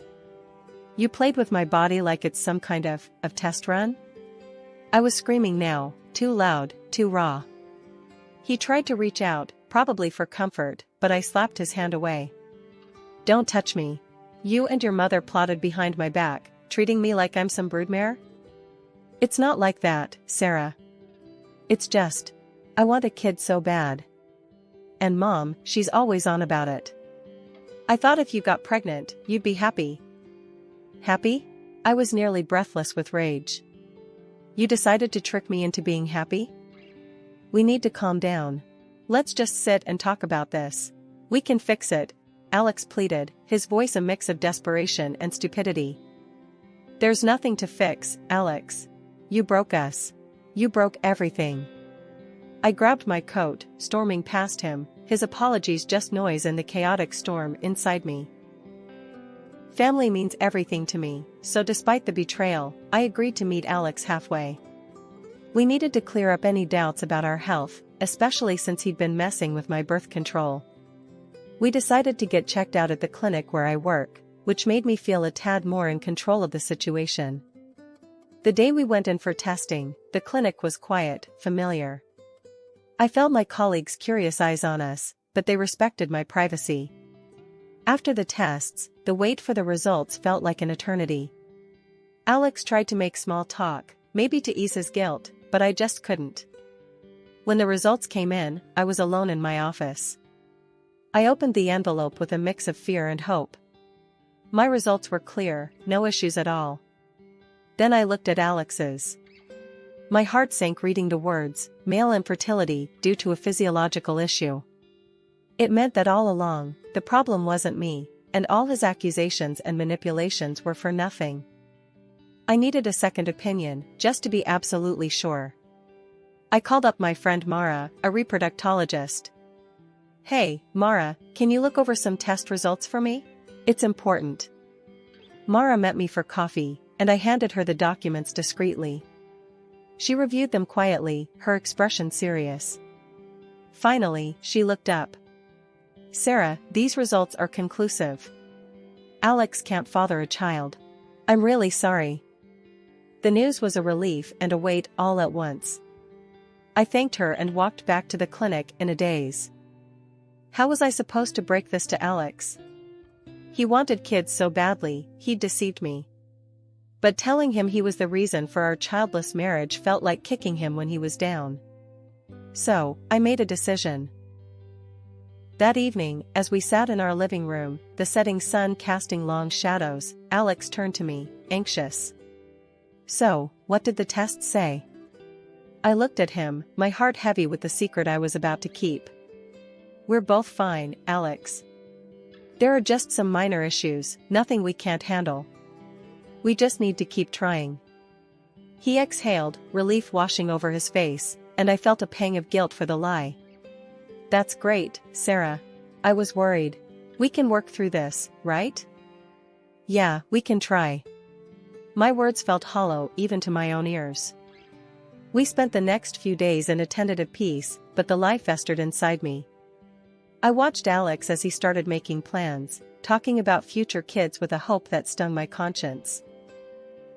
You played with my body like it's some kind of test run? I was screaming now, too loud, too raw. He tried to reach out, probably for comfort, but I slapped his hand away. Don't touch me. You and your mother plotted behind my back, treating me like I'm some broodmare? It's not like that, Sarah. It's just, I want a kid so bad. And Mom, she's always on about it. I thought if you got pregnant, you'd be happy. Happy? I was nearly breathless with rage. You decided to trick me into being happy? We need to calm down. Let's just sit and talk about this. We can fix it, Alex pleaded, his voice a mix of desperation and stupidity. There's nothing to fix, Alex. You broke us. You broke everything. I grabbed my coat, storming past him, his apologies just noise in the chaotic storm inside me. Family means everything to me, so despite the betrayal, I agreed to meet Alex halfway. We needed to clear up any doubts about our health, especially since he'd been messing with my birth control. We decided to get checked out at the clinic where I work, which made me feel a tad more in control of the situation. The day we went in for testing, the clinic was quiet, familiar. I felt my colleagues' curious eyes on us, but they respected my privacy. After the tests, the wait for the results felt like an eternity. Alex tried to make small talk, maybe to ease his guilt, but I just couldn't. When the results came in, I was alone in my office. I opened the envelope with a mix of fear and hope. My results were clear, no issues at all. Then I looked at Alex's. My heart sank reading the words, male infertility due to a physiological issue. It meant that all along, the problem wasn't me, and all his accusations and manipulations were for nothing. I needed a second opinion, just to be absolutely sure. I called up my friend Mara, a reproductologist. "Hey, Mara, can you look over some test results for me? It's important." Mara met me for coffee, and I handed her the documents discreetly. She reviewed them quietly, her expression serious. Finally, she looked up. "Sarah, these results are conclusive. Alex can't father a child. I'm really sorry." The news was a relief and a weight all at once. I thanked her and walked back to the clinic in a daze. How was I supposed to break this to Alex? He wanted kids so badly, he'd deceived me. But telling him he was the reason for our childless marriage felt like kicking him when he was down. So, I made a decision. That evening, as we sat in our living room, the setting sun casting long shadows, Alex turned to me, anxious. "So, what did the tests say?" I looked at him, my heart heavy with the secret I was about to keep. "We're both fine, Alex. There are just some minor issues, nothing we can't handle. We just need to keep trying." He exhaled, relief washing over his face, and I felt a pang of guilt for the lie. "That's great, Sarah. I was worried. We can work through this, right?" "Yeah, we can try." My words felt hollow even to my own ears. We spent the next few days in a tentative peace, but the lie festered inside me. I watched Alex as he started making plans, talking about future kids with a hope that stung my conscience.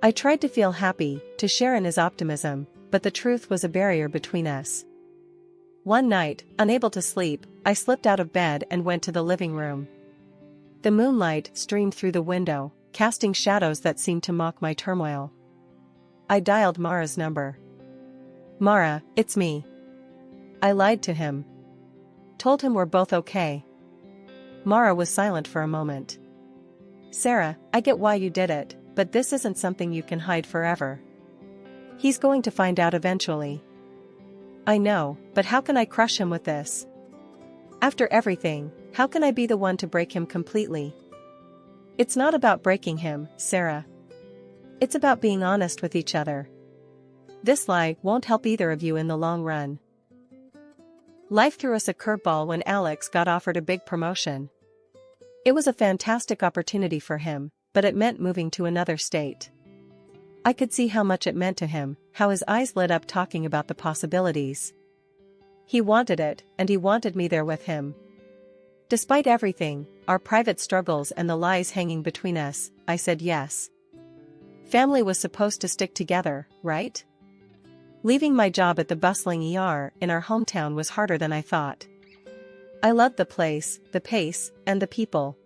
I tried to feel happy, to share in his optimism, but the truth was a barrier between us. One night, unable to sleep, I slipped out of bed and went to the living room. The moonlight streamed through the window, casting shadows that seemed to mock my turmoil. I dialed Mara's number. "Mara, it's me." I lied to him. Told him we're both okay. Mara was silent for a moment. "Sarah, I get why you did it, but this isn't something you can hide forever. He's going to find out eventually." "I know, but how can I crush him with this? After everything, how can I be the one to break him completely?" "It's not about breaking him, Sarah. It's about being honest with each other. This lie won't help either of you in the long run." Life threw us a curveball when Alex got offered a big promotion. It was a fantastic opportunity for him, but it meant moving to another state. I could see how much it meant to him, how his eyes lit up talking about the possibilities. He wanted it, and he wanted me there with him. Despite everything, our private struggles and the lies hanging between us, I said yes. Family was supposed to stick together, right? Leaving my job at the bustling ER in our hometown was harder than I thought. I loved the place, the pace, and the people.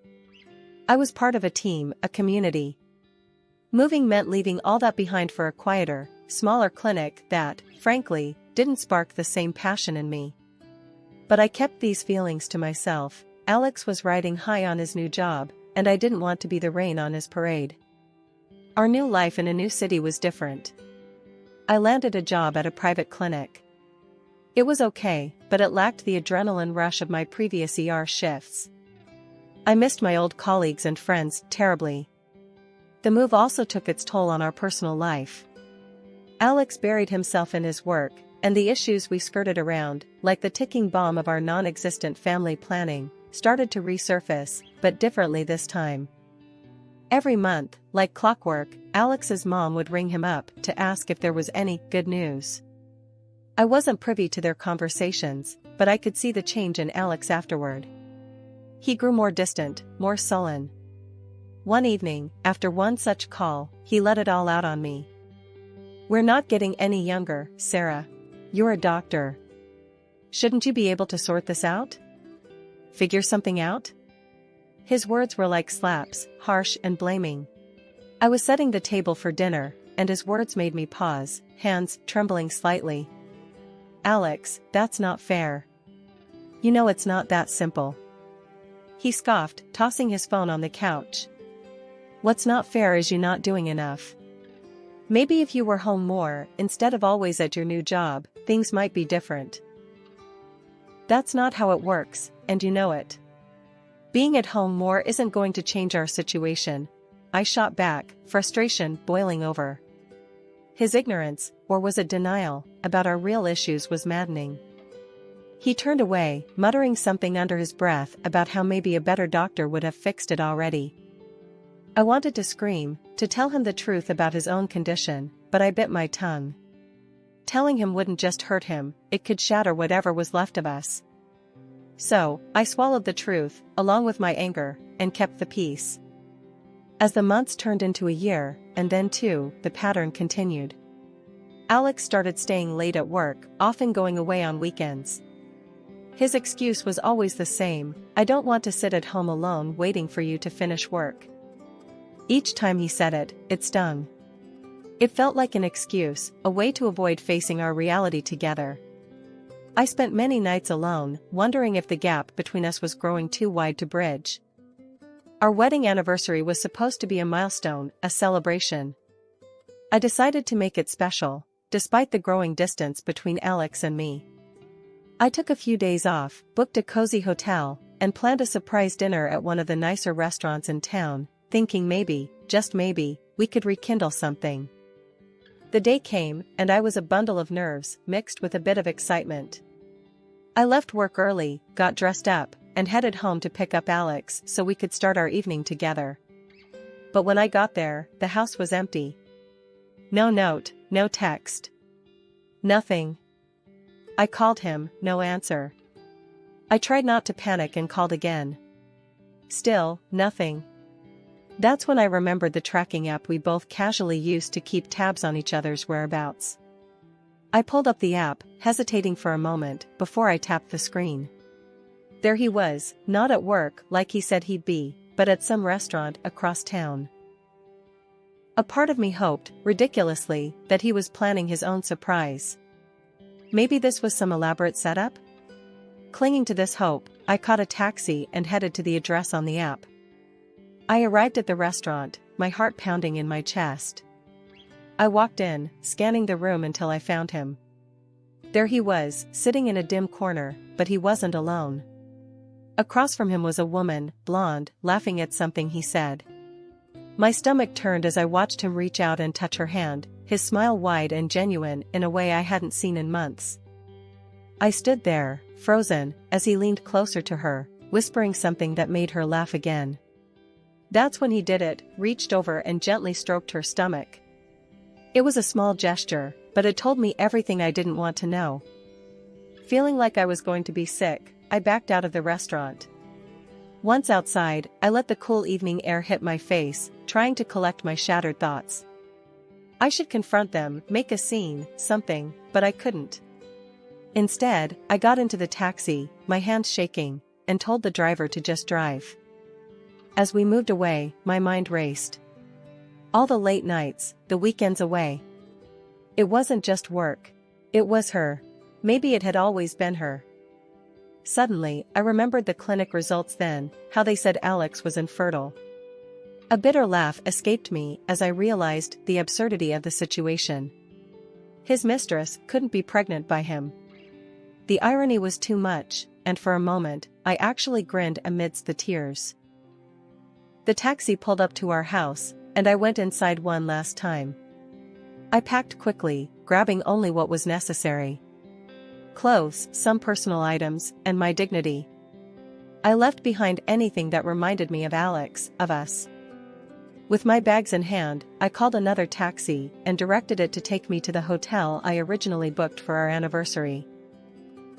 I was part of a team, a community. Moving meant leaving all that behind for a quieter, smaller clinic that, frankly, didn't spark the same passion in me. But I kept these feelings to myself. Alex was riding high on his new job, and I didn't want to be the rain on his parade. Our new life in a new city was different. I landed a job at a private clinic. It was okay, but it lacked the adrenaline rush of my previous ER shifts. I missed my old colleagues and friends terribly. The move also took its toll on our personal life. Alex buried himself in his work, and the issues we skirted around, like the ticking bomb of our non-existent family planning, started to resurface, but differently this time. Every month, like clockwork, Alex's mom would ring him up to ask if there was any good news. I wasn't privy to their conversations, but I could see the change in Alex afterward. He grew more distant, more sullen. One evening, after one such call, he let it all out on me. "We're not getting any younger, Sarah. You're a doctor. Shouldn't you be able to sort this out? Figure something out? His words were like slaps, harsh and blaming. I was setting the table for dinner, and his words made me pause, hands trembling slightly. Alex, that's not fair. You know it's not that simple. He scoffed, tossing his phone on the couch. What's not fair is you not doing enough. Maybe if you were home more, instead of always at your new job, things might be different. That's not how it works, and you know it. Being at home more isn't going to change our situation. I shot back, frustration boiling over. His ignorance, or was it denial, about our real issues was maddening. He turned away, muttering something under his breath about how maybe a better doctor would have fixed it already. I wanted to scream, to tell him the truth about his own condition, but I bit my tongue. Telling him wouldn't just hurt him, it could shatter whatever was left of us. So, I swallowed the truth, along with my anger, and kept the peace. As the months turned into a year, and then two, the pattern continued. Alex started staying late at work, often going away on weekends. His excuse was always the same: I don't want to sit at home alone waiting for you to finish work. Each time he said it, it stung. It felt like an excuse, a way to avoid facing our reality together. I spent many nights alone, wondering if the gap between us was growing too wide to bridge. Our wedding anniversary was supposed to be a milestone, a celebration. I decided to make it special, despite the growing distance between Alex and me. I took a few days off, booked a cozy hotel, and planned a surprise dinner at one of the nicer restaurants in town, thinking maybe, just maybe, we could rekindle something. The day came, and I was a bundle of nerves, mixed with a bit of excitement. I left work early, got dressed up, and headed home to pick up Alex so we could start our evening together. But when I got there, the house was empty. No note, no text. Nothing. I called him, no answer. I tried not to panic and called again. Still, nothing. That's when I remembered the tracking app we both casually used to keep tabs on each other's whereabouts. I pulled up the app, hesitating for a moment, before I tapped the screen. There he was, not at work like he said he'd be, but at some restaurant across town. A part of me hoped, ridiculously, that he was planning his own surprise. Maybe this was some elaborate setup? Clinging to this hope, I caught a taxi and headed to the address on the app. I arrived at the restaurant, my heart pounding in my chest. I walked in, scanning the room until I found him. There he was, sitting in a dim corner, but he wasn't alone. Across from him was a woman, blonde, laughing at something he said. My stomach turned as I watched him reach out and touch her hand, his smile wide and genuine in a way I hadn't seen in months. I stood there, frozen, as he leaned closer to her, whispering something that made her laugh again. That's when he did it, reached over and gently stroked her stomach. It was a small gesture, but it told me everything I didn't want to know. Feeling like I was going to be sick, I backed out of the restaurant. Once outside, I let the cool evening air hit my face, trying to collect my shattered thoughts. I should confront them, make a scene, something, but I couldn't. Instead, I got into the taxi, my hands shaking, and told the driver to just drive. As we moved away, my mind raced. All the late nights, the weekends away. It wasn't just work. It was her. Maybe it had always been her. Suddenly, I remembered the clinic results then, how they said Alex was infertile. A bitter laugh escaped me as I realized the absurdity of the situation. His mistress couldn't be pregnant by him. The irony was too much, and for a moment, I actually grinned amidst the tears. The taxi pulled up to our house, and I went inside one last time. I packed quickly, grabbing only what was necessary. Clothes, some personal items, and my dignity. I left behind anything that reminded me of Alex, of us. With my bags in hand, I called another taxi and directed it to take me to the hotel I originally booked for our anniversary.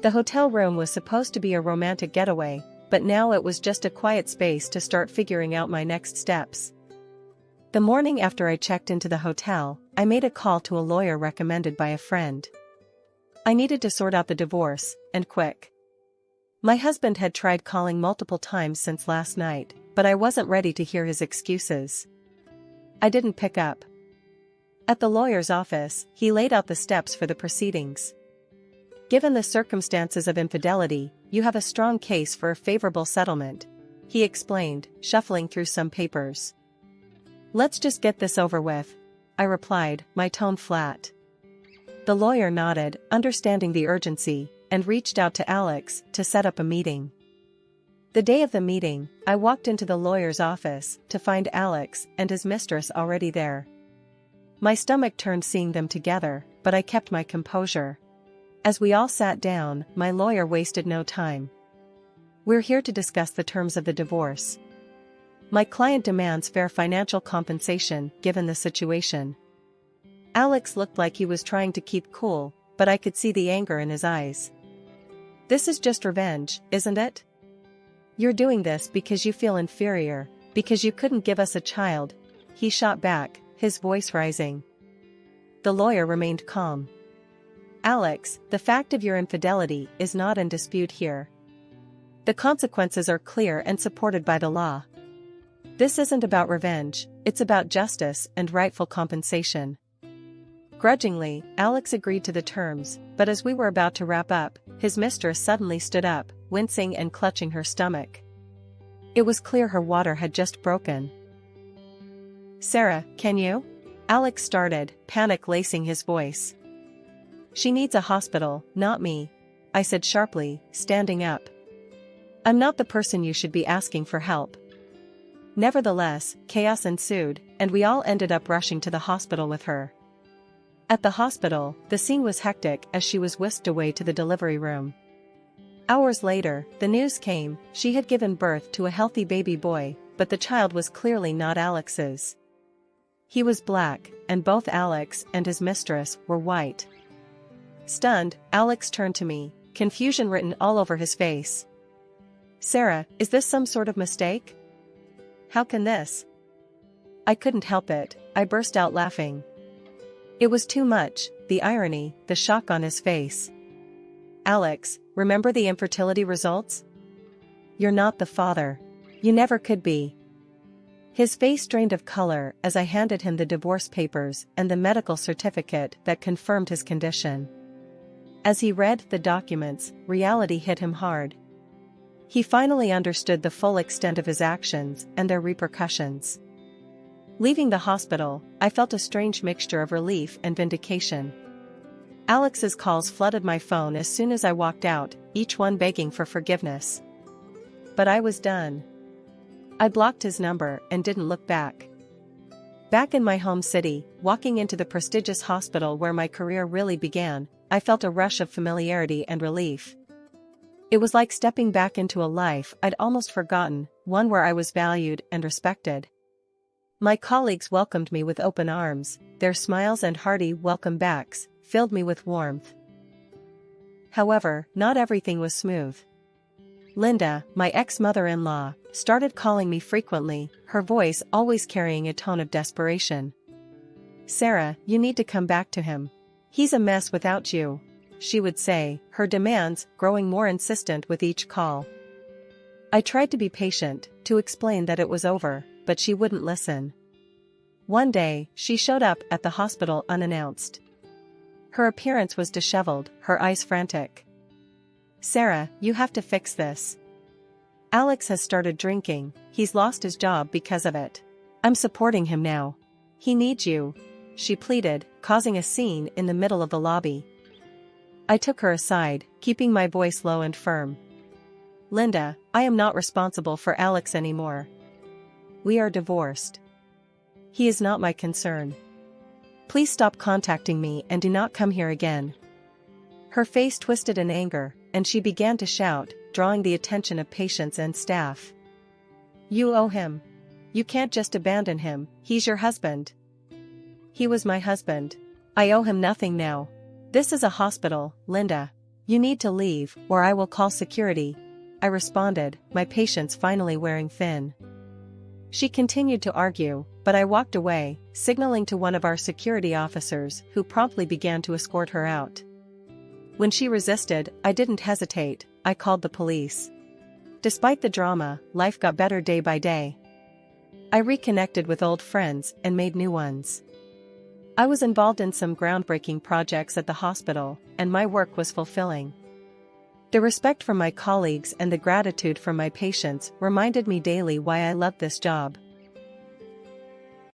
The hotel room was supposed to be a romantic getaway, but now it was just a quiet space to start figuring out my next steps. The morning after I checked into the hotel, I made a call to a lawyer recommended by a friend. I needed to sort out the divorce, and quick. My husband had tried calling multiple times since last night, but I wasn't ready to hear his excuses. I didn't pick up. At the lawyer's office, he laid out the steps for the proceedings. Given the circumstances of infidelity, you have a strong case for a favorable settlement, he explained, shuffling through some papers. Let's just get this over with, I replied, my tone flat. The lawyer nodded, understanding the urgency, and reached out to Alex to set up a meeting. The day of the meeting, I walked into the lawyer's office to find Alex and his mistress already there. My stomach turned seeing them together, but I kept my composure. As we all sat down, my lawyer wasted no time. We're here to discuss the terms of the divorce. My client demands fair financial compensation given the situation. Alex looked like he was trying to keep cool, but I could see the anger in his eyes. This is just revenge, isn't it? You're doing this because you feel inferior, because you couldn't give us a child, he shot back, his voice rising. The lawyer remained calm. Alex, the fact of your infidelity is not in dispute here. The consequences are clear and supported by the law. This isn't about revenge, it's about justice and rightful compensation. Grudgingly, Alex agreed to the terms, but as we were about to wrap up, his mistress suddenly stood up, wincing and clutching her stomach. It was clear her water had just broken. Sarah, can you? Alex started, panic lacing his voice. She needs a hospital, not me, I said sharply, standing up. I'm not the person you should be asking for help. Nevertheless, chaos ensued, and we all ended up rushing to the hospital with her. At the hospital, the scene was hectic as she was whisked away to the delivery room. Hours later, the news came, she had given birth to a healthy baby boy, but the child was clearly not Alex's. He was black, and both Alex and his mistress were white. Stunned, Alex turned to me, confusion written all over his face. Sarah, is this some sort of mistake? How can this? I couldn't help it, I burst out laughing. It was too much, the irony, the shock on his face. Alex, remember the infertility results? You're not the father. You never could be. His face drained of color as I handed him the divorce papers and the medical certificate that confirmed his condition. As he read the documents, reality hit him hard. He finally understood the full extent of his actions and their repercussions. Leaving the hospital, I felt a strange mixture of relief and vindication. Alex's calls flooded my phone as soon as I walked out, each one begging for forgiveness. But I was done. I blocked his number and didn't look back. Back in my home city, walking into the prestigious hospital where my career really began, I felt a rush of familiarity and relief. It was like stepping back into a life I'd almost forgotten, one where I was valued and respected. My colleagues welcomed me with open arms, their smiles and hearty welcome backs filled me with warmth. However, not everything was smooth. Linda, my ex-mother-in-law, started calling me frequently, her voice always carrying a tone of desperation. Sarah, you need to come back to him. He's a mess without you, she would say, her demands growing more insistent with each call. I tried to be patient, to explain that it was over, but she wouldn't listen. One day, she showed up at the hospital unannounced. Her appearance was disheveled, her eyes frantic. Sarah, you have to fix this. Alex has started drinking, he's lost his job because of it. I'm supporting him now. He needs you, she pleaded, causing a scene in the middle of the lobby. I took her aside, keeping my voice low and firm. Linda, I am not responsible for Alex anymore. We are divorced. He is not my concern. Please stop contacting me and do not come here again. Her face twisted in anger, and she began to shout, drawing the attention of patients and staff. You owe him. You can't just abandon him, he's your husband. He was my husband. I owe him nothing now. This is a hospital, Linda. You need to leave, or I will call security, I responded, my patience finally wearing thin. She continued to argue, but I walked away, signaling to one of our security officers who promptly began to escort her out. When she resisted, I didn't hesitate, I called the police. Despite the drama, life got better day by day. I reconnected with old friends and made new ones. I was involved in some groundbreaking projects at the hospital, and my work was fulfilling. The respect from my colleagues and the gratitude from my patients reminded me daily why I loved this job.